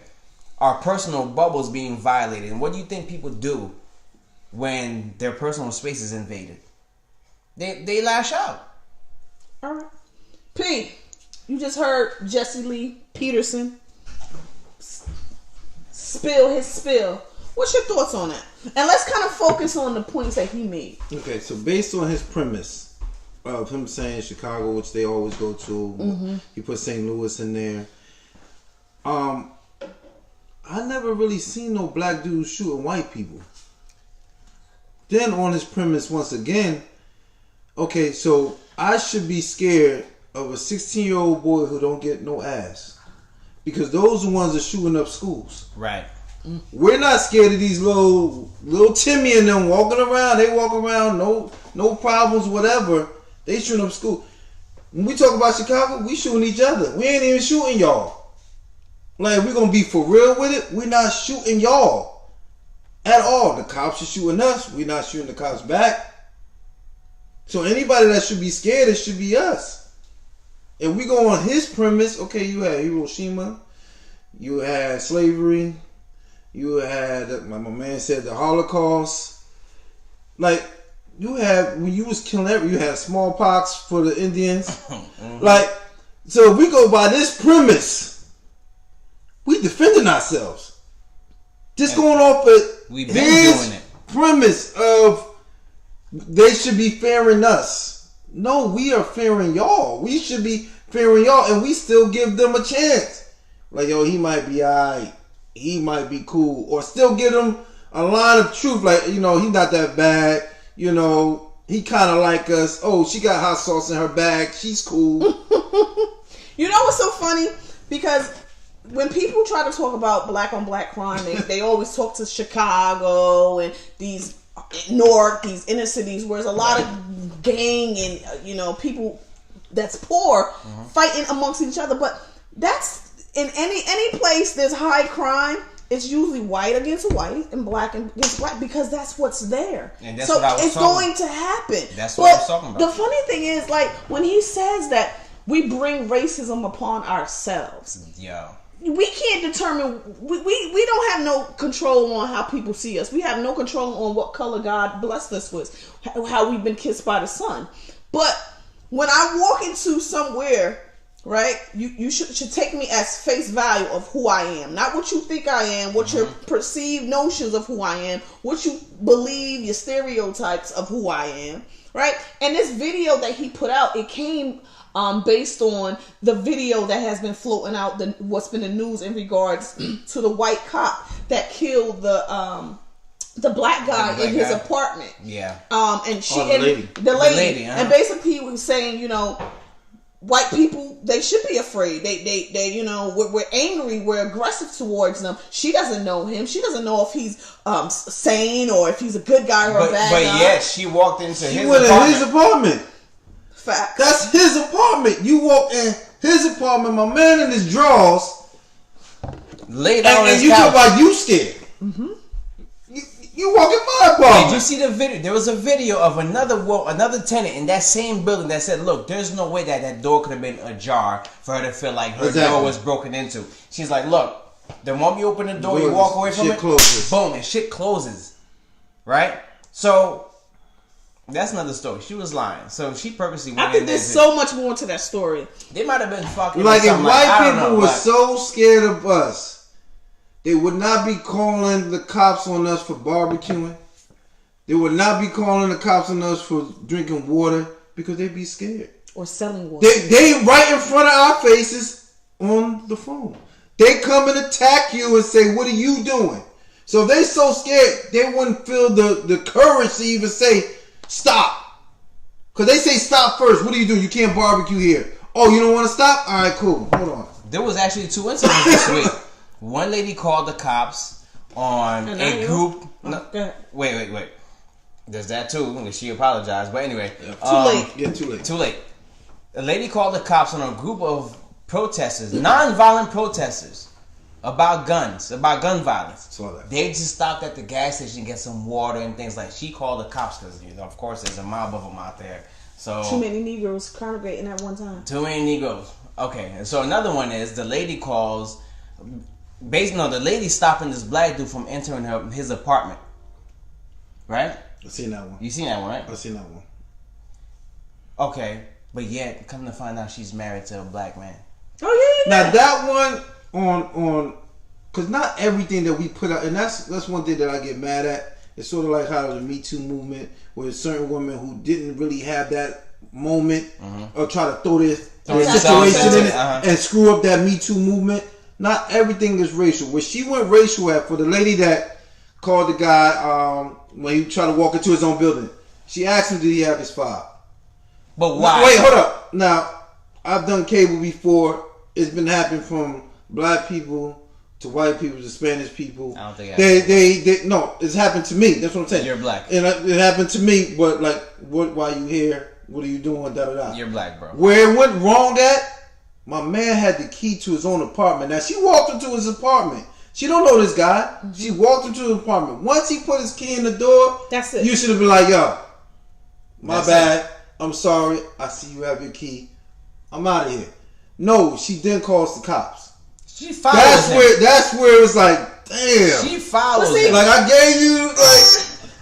our personal bubble's being violated. And what do you think people do when their personal space is invaded? They lash out. all right. P, you just heard Jessie Lee Peterson spill his spill. What's your thoughts on that? And let's kind of focus on the points that he made. Okay, so based on his premise of him saying Chicago, which they always go to, he put St. Louis in there. I never really seen no black dudes shooting white people. Then on his premise once again, okay, so I should be scared of a 16-year-old boy who don't get no ass. Because those are the ones that are shooting up schools. Right. We're not scared of these little Timmy and them walking around. They walk around, no problems, whatever. They shooting up school. When we talk about Chicago, we shooting each other. We ain't even shooting y'all. Like, we're going to be for real with it. We're not shooting y'all at all. The cops are shooting us. We're not shooting the cops back. So anybody that should be scared, it should be us. If we go on his premise, okay, you had Hiroshima, you had slavery, you had, my man said, the Holocaust. Like, you had, when you was killing everything, you had smallpox for the Indians. Like, So if we go by this premise, we defending ourselves. Just going off of We've been doing it. Premise of they should be fearing us. No, we are fearing y'all. We should be fearing y'all, and we still give them a chance. Like, yo, he might be alright. He might be cool. Or still give them a line of truth. Like, you know, he's not that bad. You know, he kind of like us. Oh, she got hot sauce in her bag. She's cool. You know what's so funny? Because when people try to talk about black on black crime, they always talk to Chicago and these Newark, these inner cities, where there's a lot of gang and, you know, people that's poor fighting amongst each other. But that's in any place there's high crime. It's usually white against white and black against black because that's what's there. And that's so what I was it's going to happen. That's what I was talking about. The funny thing is, like, when he says that we bring racism upon ourselves. Yo. We can't determine, we don't have no control on how people see us. We have no control on what color God blessed us with, how we've been kissed by the sun. But when I walk into somewhere, right, you should take me as face value of who I am. Not what you think I am, what your perceived notions of who I am, what you believe, your stereotypes of who I am, right? And this video that he put out, it came based on the video that has been floating out, what's been in the news in regards to the white cop that killed the black guy in his apartment. Yeah. And she the lady. The lady. And basically he was saying, you know, white people, they should be afraid. They you know, we're angry, we're aggressive towards them. She doesn't know him. She doesn't know if he's sane or if he's a good guy or a bad guy. But yet she walked into He went in his apartment. Fact. That's his apartment. You walk in his apartment, my man in his drawers, laid down on and his you couch. talk about you scared. You walk in my apartment. Did you see the video? There was a video of another tenant in that same building that said, "Look, there's no way that door could have been ajar for her to feel like her door was broken into." She's like, "Look, the moment you open the door, you walk away from it, closes. Boom, and shit closes." Right? So that's another story. She was lying. So she purposely went I think in there. there's so much more to that story. They might have been fucking. Like if white people were but so scared of us, they would not be calling the cops on us for barbecuing. They would not be calling the cops on us for drinking water because they'd be scared. Or selling water. They right in front of our faces on the phone. They come and attack you and say, "What are you doing?" So if they so scared, they wouldn't feel the courage to even say, "Stop." Because they say stop first. What do? You can't barbecue here. Oh, you don't want to stop? All right, cool. Hold on. There was actually 2 incidents this week. One lady called the cops on a group. No, wait. There's that too. And she apologized. But anyway. Too late. Yeah, too late. Too late. A lady called the cops on a group of protesters, non-violent protesters, about guns, about gun violence. Saw that. They just stopped at the gas station to get some water and things like. She called the cops because, you know, of course, there's a mob of them out there. So too many Negroes congregating at one time. Too many Negroes. Okay, and so another one is the lady calls. The lady stopping this black dude from entering his apartment. Right? I seen that one. You seen that one, right? I seen that one. Okay, but yet, come to find out she's married to a black man. Oh yeah. Now that one on because not everything that we put out, and that's one thing that I get mad at. It's sort of like how the Me Too movement, where certain women who didn't really have that moment or try to throw this situation in it and screw up that Me Too movement. Not everything is racial. Where she went racial at, for the lady that called the guy when he tried to walk into his own building, she asked him, did he have his file? But why? Wait, hold up. Now, I've done cable before. It's been happening from black people to white people to Spanish people. I don't think they no, it's happened to me. That's what I'm saying. You're black. And it happened to me, but like, why you here? What are you doing? Da da da. You're black, bro. Where it went wrong at, my man had the key to his own apartment. Now, she walked into his apartment. She don't know this guy. She walked into his apartment. Once he put his key in the door, that's it. You should have been like, yo, my bad. I'm sorry. I see you have your key. I'm out of here. No, she then calls the cops. She follows him. That's where it's like, damn. She follows him. Like, I gave you,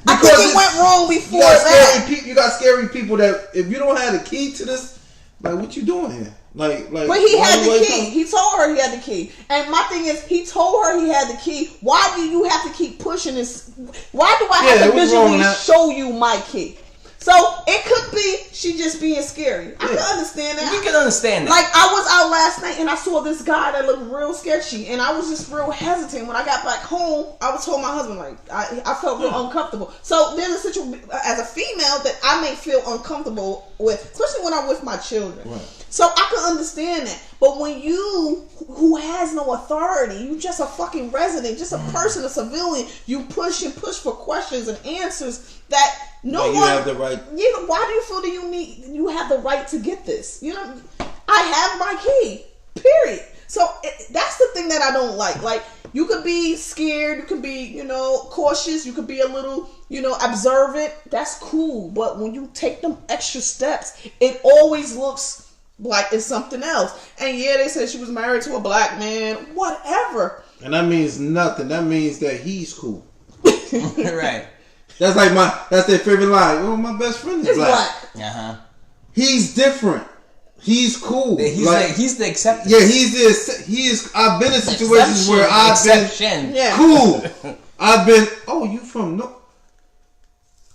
I think it went wrong before that. You got scary people that, if you don't have the key to this, like, what you doing here? Like, but he had the like key. He told her he had the key. And my thing is, he told her he had the key. Why do you have to keep pushing this? Why do I have to visually show you my key? So it could be she just being scary. I can understand that. You can understand that. Like, I was out last night and I saw this guy that looked real sketchy, and I was just real hesitant. When I got back home, I was told my husband, like, I felt real uncomfortable. So there's a situation as a female that I may feel uncomfortable with, especially when I'm with my children. Right. So I can understand that. But when you, who has no authority, you just a fucking resident, just a person, a civilian, you push for questions and answers that no one. You have the right. You know, why do you feel that you have the right to get this? You know, I have my key. Period. So that's the thing that I don't like. Like, you could be scared, you could be, cautious, you could be a little, observant. That's cool. But when you take them extra steps, it always looks like it's something else. And yeah, they said she was married to a black man. Whatever. And that means nothing. That means that he's cool. Right. That's like that's their favorite line. Oh, my best friend is black. Uh-huh. He's different. He's cool. He's the exception. Yeah, he is. I've been in situations where I've been cool. I've been. Oh, you from no?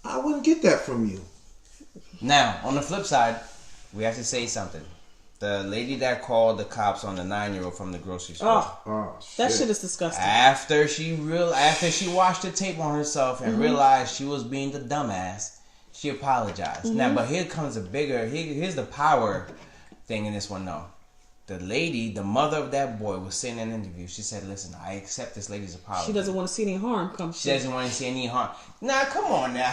I wouldn't get that from you. Now, on the flip side, we have to say something. The lady that called the cops on the 9-year-old from the grocery store. Oh, that shit is disgusting. After she watched the tape on herself and realized she was being the dumbass, she apologized. Now, but here comes here's the power thing in this one though. The lady, the mother of that boy, was saying in an interview. She said, "Listen, I accept this lady's apology. She doesn't want to see any harm come. She doesn't want to see any harm." Now, come on now.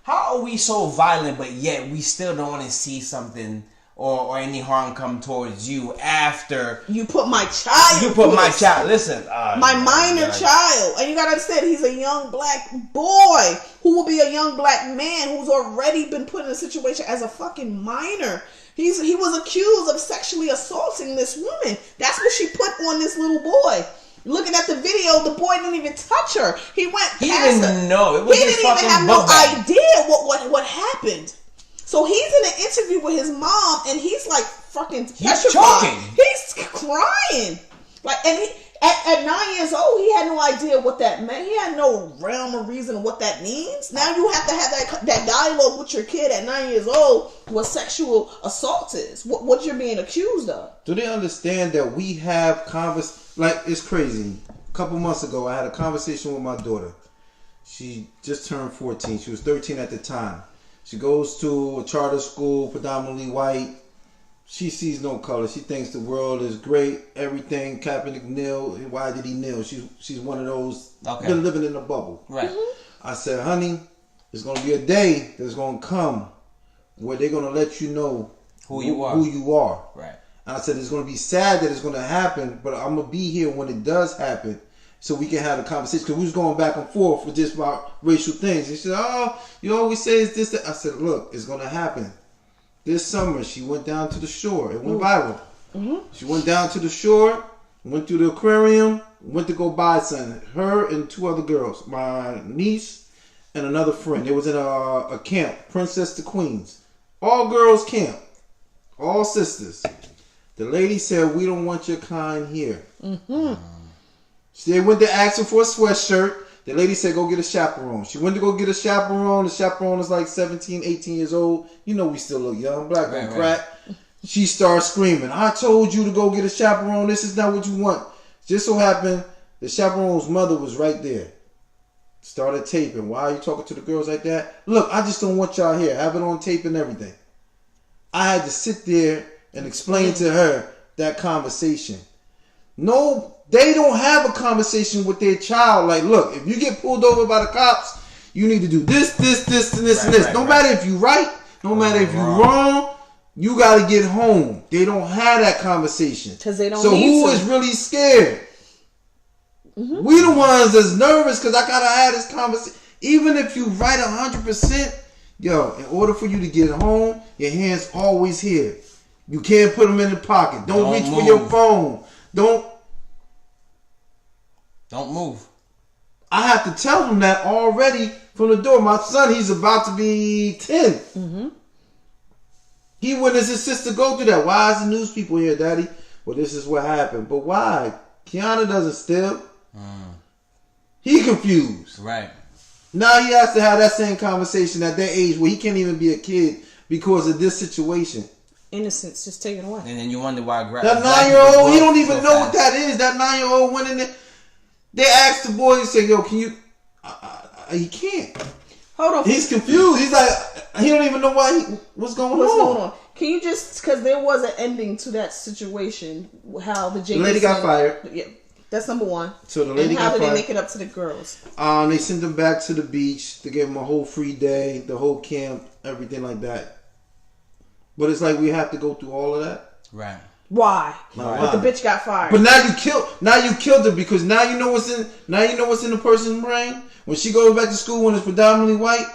How are we so violent, but yet we still don't want to see something or any harm come towards you after you put my child? You put my child. Listen, my minor child, and you gotta understand, he's a young black boy who will be a young black man who's already been put in a situation as a fucking minor. He was accused of sexually assaulting this woman. That's what she put on this little boy. Looking at the video, the boy didn't even touch her. He went past her. He didn't know. It was he didn't even have no idea what happened. So he's in an interview with his mom, and he's like fucking petrified. He's choking. He's crying. Like, and at 9 years old, he had no idea what that meant. He had no realm or reason of what that means. Now you have to have that dialogue with your kid at 9 years old what sexual assault is, what you're being accused of. Do they understand that we have like, it's crazy. A couple months ago, I had a conversation with my daughter. She just turned 14. She was 13 at the time. She goes to a charter school, predominantly white. She sees no color. She thinks the world is great. Everything. Kaepernick kneel. Why did he kneel? She's one of those. Been living in a bubble. Right. I said, honey, there's gonna be a day that's gonna come where they're gonna let you know who you are. Right. And I said, it's gonna be sad that it's gonna happen, but I'm gonna be here when it does happen, so we can have a conversation. Because we was going back and forth with just about racial things. She said, oh, you always say it's this, that. I said, look, it's gonna happen. This summer, she went down to the shore. It went viral. Mm-hmm. She went down to the shore, went through the aquarium, went to go buy something. Her and two other girls, my niece and another friend. They was in a camp, Princess to Queens. All girls camp. All sisters. The lady said, we don't want your kind here. Mm-hmm. They went to ask her for a sweatshirt. The lady said, go get a chaperone. She went to go get a chaperone. The chaperone is like 17, 18 years old. You know we still look young. Black on crack. She starts screaming, I told you to go get a chaperone. This is not what you want. Just so happened, the chaperone's mother was right there. Started taping. Why are you talking to the girls like that? Look, I just don't want y'all here. Have it on tape and everything. I had to sit there and explain to her that conversation. No, they don't have a conversation with their child. Like, look, if you get pulled over by the cops, you need to do this, and this, and this. No matter if you right, no matter if you wrong, you got to get home. They don't have that conversation. Because they don't. So who is really scared? Mm-hmm. We the ones that's nervous because I gotta have this conversation. Even if you right 100%, yo, in order for you to get home, your hands always here. You can't put them in the pocket. Don't reach for your phone. Don't move. I have to tell them that already from the door. My son, he's about to be 10. Mm-hmm. He witnessed his sister go through that. Why is the news people here, Daddy? Well, this is what happened. But why? Kiana doesn't steal. He confused. Right. Now he has to have that same conversation at that age where he can't even be a kid because of this situation. Innocence just taken away. And then you wonder why That 9-year-old, he don't even know what that is. That 9-year-old went in there. They asked the boy, he said, yo, can you... he can't. Hold on. He's confused. He's like, he don't even know what's going on. Can you just, because there was an ending to that situation, how the lady got fired. Yeah, that's number one. So the lady got fired. And how did they make it up to the girls? They sent them back to the beach. They gave them a whole free day, the whole camp, everything like that. But it's like we have to go through all of that. Right. Why? Right. But the bitch got fired. But now you killed her because now you know what's in the person's brain. When she goes back to school when it's predominantly white,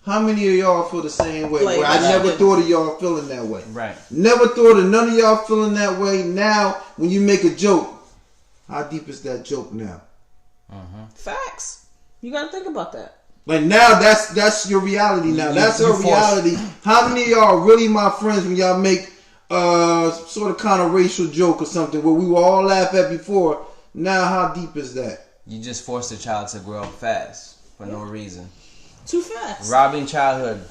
how many of y'all feel the same way? Like, I never thought of y'all feeling that way. Right. Never thought of none of y'all feeling that way. Now, when you make a joke, how deep is that joke now? Facts. You gotta think about that. Like now, that's your reality now. That's her reality. How many of y'all are really my friends when y'all make sort of kind of racial joke or something where we will all laugh at before? Now, how deep is that? You just force a child to grow up fast for no reason. Too fast. Robbing childhood.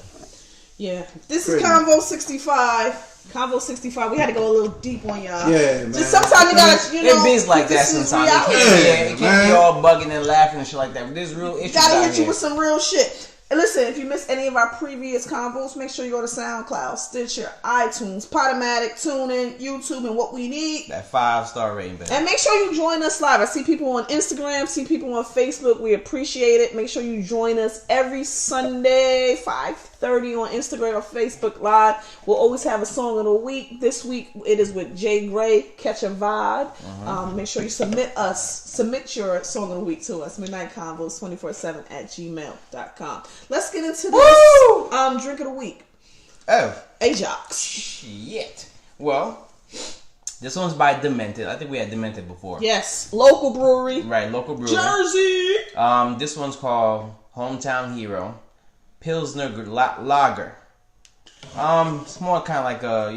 Yeah. This is Convo 65. Convo 65. We had to go a little deep on y'all. Yeah, man. Just sometimes you gotta, It beats like that sometimes. It can't be all bugging and laughing and shit like that. But there's real issues. Gotta hit you with some real shit. And listen, if you missed any of our previous convos, make sure you go to SoundCloud, Stitcher, iTunes, Podomatic, TuneIn, YouTube, and what we need. That 5-star rating, baby. And make sure you join us live. I see people on Instagram, see people on Facebook. We appreciate it. Make sure you join us every Sunday, 5:30 on Instagram or Facebook Live. We'll always have a song of the week. This week it is with Jay Gray, Catch a Vibe. Make sure you submit your song of the week to us, Midnight Convos 24/7@gmail.com. Let's get into this drink of the week. Oh. Ajax. Shit. Well, this one's by Demented. I think we had Demented before. Yes. Local brewery. Right, local brewery. Jersey. This one's called Hometown Hero Pilsner Lager. It's more kind of like a,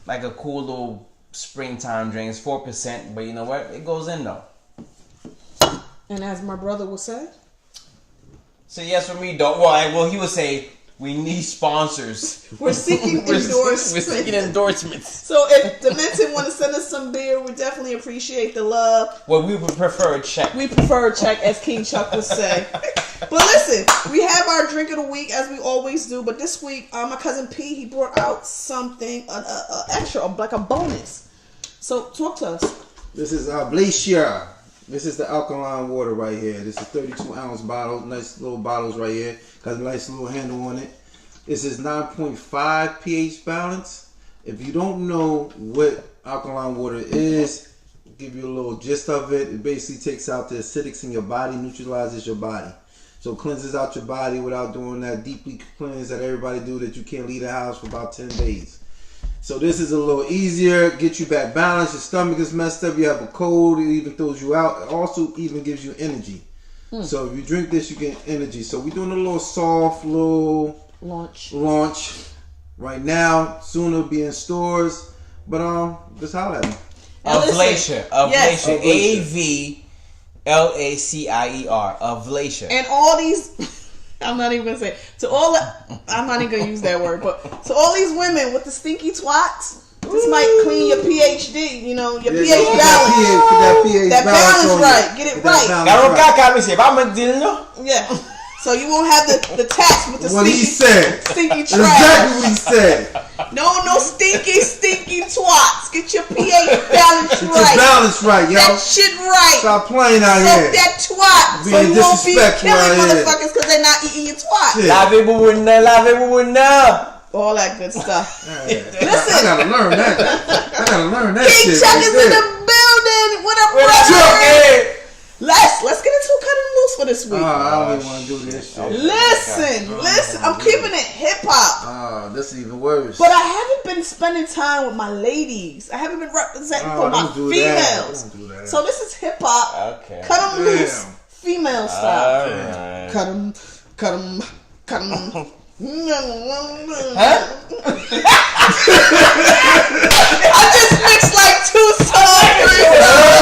like a cool little springtime drink. It's 4%, but you know what? It goes in though. And as my brother would say, so yes, for me, don't. Well, he would say we need sponsors. We're seeking endorsements. We're seeking endorsements. So if Demented want to send us some beer, we definitely appreciate the love. Well, we would prefer a check. We prefer a check, as King Chuck would say. But listen, we have our drink of the week as we always do. But this week, my cousin P, he brought out something extra, like a bonus. So talk to us. This is Glacier. This is the alkaline water right here. This is 32-ounce bottle. Nice little bottles right here. Got a nice little handle on it. This is 9.5 pH balance. If you don't know what alkaline water is, I'll give you a little gist of it. It basically takes out the acidics in your body, neutralizes your body. So cleanses out your body without doing that deeply cleanse that everybody do that you can't leave the house for about 10 days. So this is a little easier, get you back balanced. Your stomach is messed up, you have a cold, it even throws you out. It also even gives you energy. So if you drink this, you get energy. So we're doing a little soft, little launch right now. Soon it'll be in stores. But just holler at me. Avlacier. Yes. AVLACIER. Avlacier. And all these... I'm not even gonna say I'm not even gonna use that word, but to all these women with the stinky twats, this might clean your PhD, your pH balance. Put that pH that balance right. Get it right. Yeah. So you won't have the tax with the stinky trash. Exactly what he said. No stinky twats. Get your pH balance Get right. your balance right, yo. That shit right. Stop playing out Soak here. that twat. So you won't be killing motherfuckers because they're not eating your twat. All that good stuff. Listen. I gotta learn that. King shit. Chuck is in the building. What up, brother? Let's get into cutting loose for this week. I don't even want to do this shit. Listen. I'm keeping it hip hop. This is even worse. But I haven't been spending time with my ladies. I haven't been representing for my females. Don't do that. So this is hip hop. Okay. Cut them loose, female style. All right. Cut them. I just mixed like 2 songs.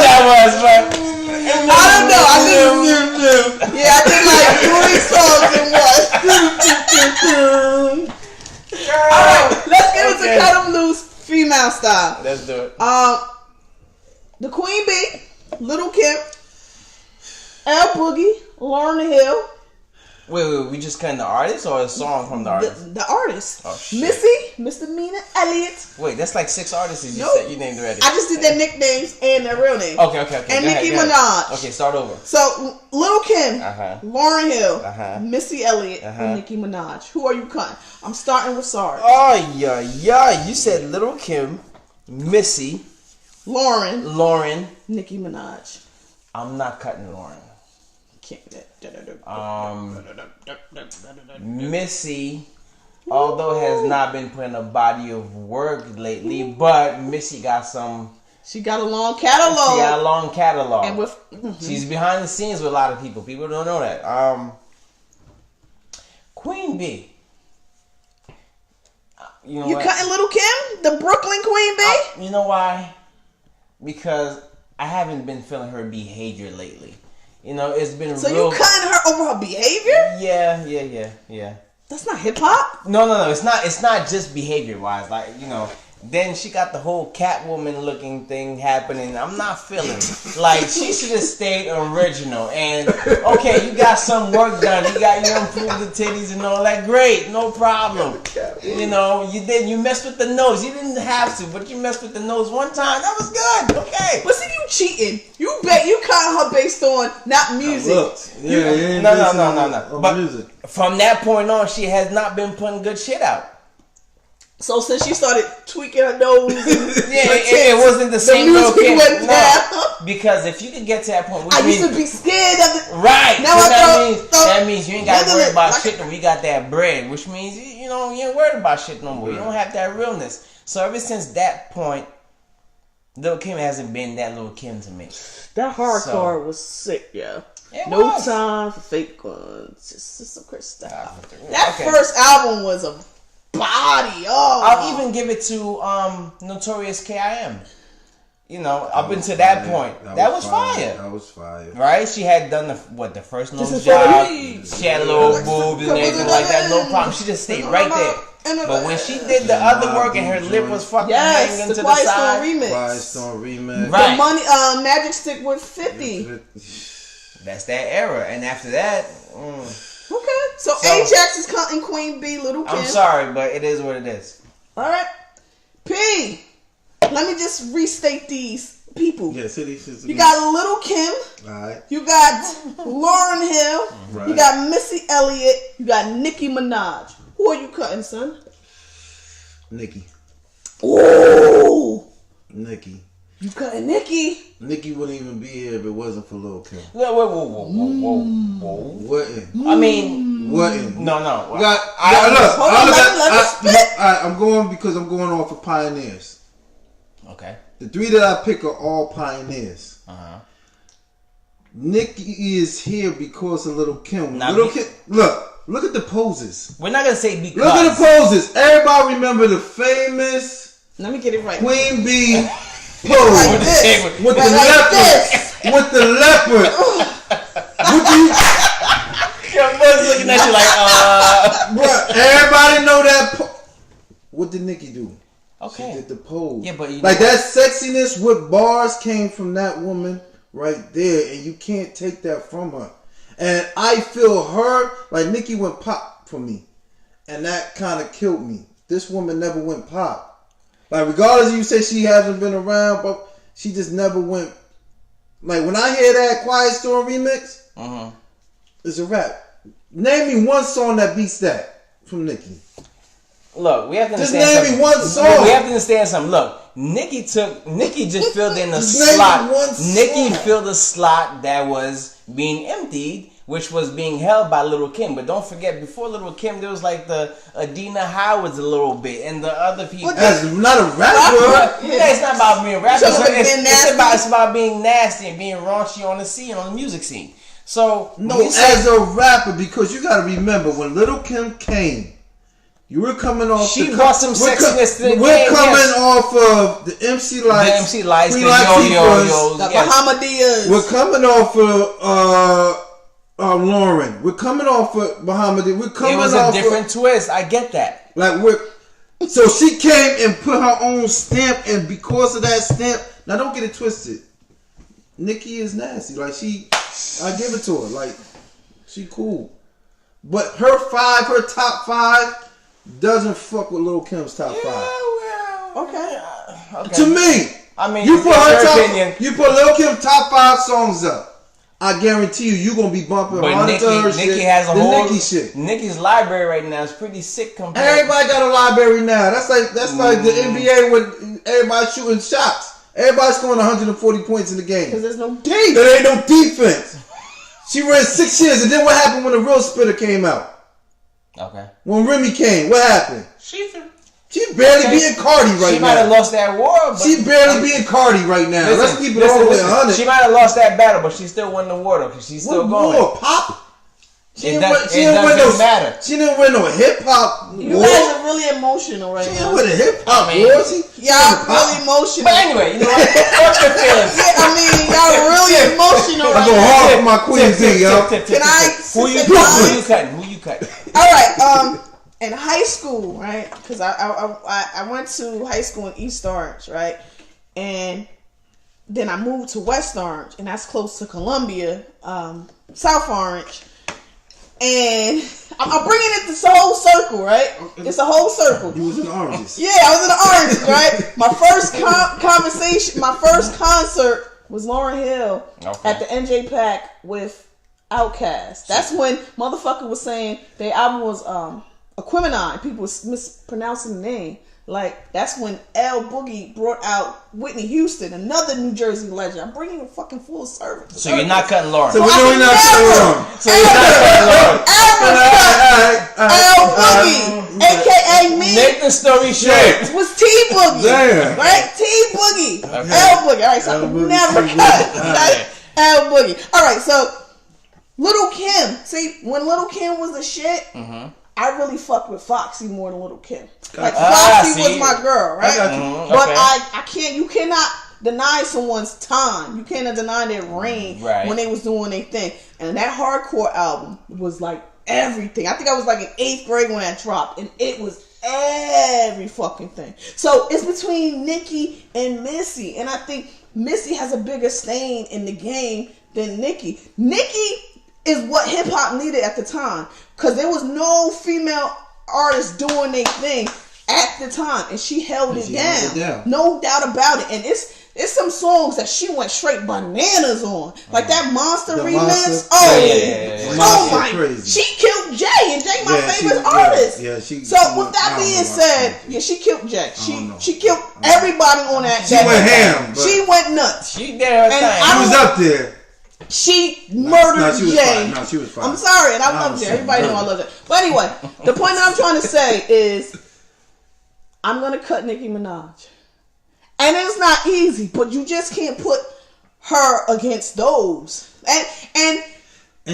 That was, but I don't know. I did like 3 songs in one. Alright, let's get into Cut 'em Loose female style. Let's do it. The Queen Bee, Little Kim, L Boogie, Lauryn Hill. Wait, we just cutting the artist or a song from the artist? The artist. Oh, shit. Missy, Misdemeanor Elliott. Wait, that's like 6 artists you Nope. said you named already. I just did their nicknames and their real name. Okay. And Go Nicki ahead. Minaj. Okay, start over. So, Little Kim, Lauryn Hill, Missy Elliott, and Nicki Minaj. Who are you cutting? I'm starting with Sorry. Oh, yeah. You said Little Kim, Missy, Lauren, Nicki Minaj. I'm not cutting Lauren. Missy, although has not been putting a body of work lately, but Missy got some. She got a long catalog. She got a long catalog. And with she's behind the scenes with a lot of people. People don't know that. Queen Bee. You know you what? cutting Little Kim, the Brooklyn Queen Bee? You know why? Because I haven't been feeling her behavior lately. You know, it's been so real. You cutting her over her behavior? Yeah. That's not hip hop. No. It's not just behavior wise. Like, you know, then she got the whole Catwoman looking thing happening. I'm not feeling it. Like, she should have stayed original. And okay, you got some work done. You improved the titties and all that. Great, no problem. You know, you messed with the nose. You didn't have to, but you messed with the nose one time. That was good. Okay. But see, you cheating. You cut her based on not music. No. But music. From that point on, she has not been putting good shit out. So since she started tweaking her nose, it wasn't the same music Kim. went down. Because if you could get to that point, I used to be scared of it. Right. Now that means you ain't got to worry about shit. We got that bread, which means you ain't worried about shit no more. You don't have that realness. So ever since that point, Lil' Kim hasn't been that Lil' Kim to me. That hardcore was sick, yeah. No time for fake ones. Just some Chris style. That first album was a body. I'll even give it to Notorious K.I.M. You know, up until that point, that was fire. That was fire. Right? She had done the first nose job. She had a little boobs and everything like that. No problem. She just stayed right there. But when she did the other work and her lip was fucking hanging to the Quiet side. Quiet Storm remix. Right. The money, Magic Stick with 50. That's that era. And after that, Okay. So Ajax is cutting Queen Bee, Little Kim. I'm sorry, but it is what it is. All right. P. Let me just restate these people. Yeah, cities. You got Little Kim. All right. You got Lauryn Hill. Right. You got Missy Elliott. You got Nicki Minaj. Who are you cutting, son? Nicki. Ooh. Nicki. You cutting Nicki? Nicki wouldn't even be here if it wasn't for Lil' Kim. Whoa. Wouldn't. I mean, Wouldn't. No. I'm going because I'm going off of pioneers. Okay. The 3 that I pick are all pioneers. Nicki is here because of Lil' Kim. Kim, look at the poses. We're not gonna say because. Look at the poses. Everybody remember the famous Let me get it right. Queen Bee pose Like this. with the Like leopard. this. With the leopard. Your boy's looking at you like, Bruh, everybody know that. What did Nicki do? Okay. She did the pose. Yeah, but like that sexiness with bars came from that woman right there, and you can't take that from her. And I feel her like Nicki went pop for me, and that kind of killed me. This woman never went pop. Like regardless, you say she hasn't been around, but she just never went. Like when I hear that Quiet Storm remix, it's a rap. Name me one song that beats that from Nicki. Look, we have to just understand name me one song. We have to understand something. Look, Nicki just filled in the slot. Nicki filled the slot that was being emptied, which was being held by Lil' Kim. But don't forget, before Lil' Kim, there was like the Adina Howards a little bit, and the other people. That's not a rapper. Yeah, it's not about being a rapper. It's about being nasty and being raunchy on the scene, on the music scene. So no, as a rapper, because you got to remember when Lil' Kim came, You were coming off. She brought some sexiness to the game. We're coming off of the MC Lights. The MC Lights, the yo-yos, the Bahamadia. We're coming off of Lauren. We're coming off of Bahamadia. We're coming off. It was a different twist. I get that. Like so she came and put her own stamp, and because of that stamp, now don't get it twisted. Nicki is nasty. Like I give it to her. Like she cool, but her top five. Doesn't fuck with Lil' Kim's top five. Okay. To me, I mean, you put Lil' Kim top 5 songs up. I guarantee you gonna be bumping harder to her shit. Nicki has a whole Nicki shit. Nicki's library right now is pretty sick compared. Everybody got a library now. That's like the NBA with everybody shooting shots. Everybody's scoring 140 points in the game. Because there's no defense. There ain't no defense. She ran 6 years, and then what happened when the real spitter came out? Okay. When Remy came, what happened? She barely beating Cardi right now. She might have lost that war. But she barely beating Cardi right now. Let's keep it all the way 100. She might have lost that battle, but she still won the war though, because she's still going. War? Pop? It doesn't matter. She didn't win no hip hop war. You guys are really emotional right now. She didn't win a hip hop war. Y'all really emotional. But anyway, you know what? Fuck the feelings. Yeah, I mean, y'all really emotional right now. I go hard for my queen thing, yo. Can I? Who you cutting? Who you cutting? All right. In high school, right? Because I went to high school in East Orange, right? And then I moved to West Orange, and that's close to Columbia, South Orange. And I'm bringing it this whole circle, right? It's a whole circle. You was in the Oranges. Yeah, I was in the Oranges, right? My first conversation, my first concert was Lauryn Hill at the NJ Pack with Outkast. That's when motherfucker was saying their album was Aquemini. People was mispronouncing the name. Like, that's when L Boogie brought out Whitney Houston, another New Jersey legend. I'm bringing a fucking full service. So you're not cutting Lauren. So we're not cutting Lauren. So you're not cutting Lauren. L Boogie, a.k.a. me. Make the story short. Was T Boogie. Damn. Right? T Boogie. Okay. L Boogie. All right, so I never cut. Right? L Boogie. All right, so Little Kim. See, when Little Kim was the shit, I really fucked with Foxy more than Little Kim. Like, Foxy was my girl, right? But I can't, you cannot deny someone's time. You cannot deny their reign when they was doing their thing. And that hardcore album was like everything. I think I was like in 8th grade when that dropped. And it was every fucking thing. So it's between Nicki and Missy. And I think Missy has a bigger stain in the game than Nicki. Nicki is what hip hop needed at the time. Because there was no female artist doing their thing at the time. And she held it down. No doubt about it. And it's some songs that she went straight bananas on. Like that Monster remix. Oh my. Crazy. She killed Jay. And Jay my favorite artist. So with that being said, she killed Jay. She killed everybody on that. She went ham. She went nuts. She did her thing. She was up there. She murdered Jay. No, she was fine. I'm sorry, and I love Jay. Everybody know I love Jay. But anyway, the point that I'm trying to say is I'm going to cut Nicki Minaj. And it's not easy, but you just can't put her against those. And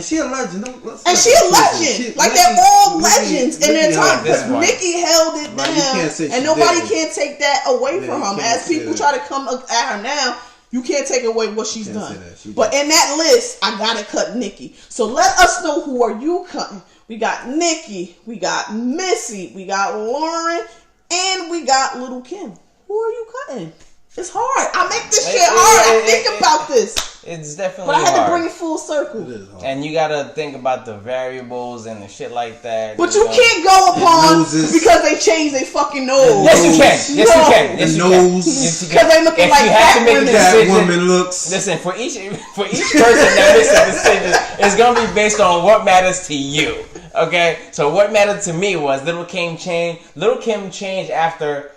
she a legend. She a legend. Like they're all legends in their time. Because Nicki held it down, and nobody can take that away from her. As people try to come at her now, you can't take away what she's done. But in that list, I gotta cut Nicki. So let us know, who are you cutting? We got Nicki, we got Missy, we got Lauren, and we got Little Kim. Who are you cutting? It's hard. I make this shit hard. I think about this. It's definitely hard. But I had to bring it full circle. And you gotta think about the variables and the shit like that. But you can't go upon because they changed their fucking nose. Yes, you can. Yes, you can. Yes, nose. Because they looking like that woman looks. Listen, for each person that makes a decision, it's gonna be based on what matters to you. Okay? So what mattered to me was Little Kim changed after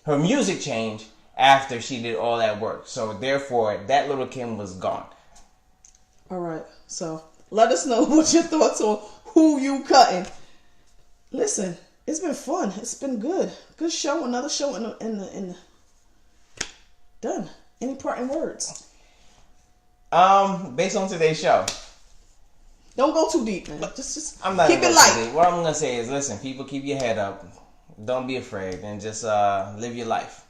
her music changed. After she did all that work. So therefore, that Little Kim was gone. Alright, so let us know what your thoughts on who you cutting. Listen, it's been fun. It's been good. Good show. Another show in the done. Any parting words? Based on today's show. Don't go too deep, man. Just I'm not keep gonna it go too light. deep. What I'm gonna say is, listen, people, keep your head up. Don't be afraid, and just live your life.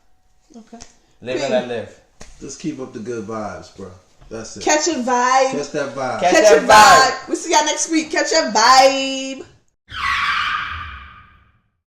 Okay. Live and let live. Just keep up the good vibes, bro. That's it. Catch a vibe. Catch that vibe. Catch Catch that a vibe. We'll see y'all next week. Catch a vibe.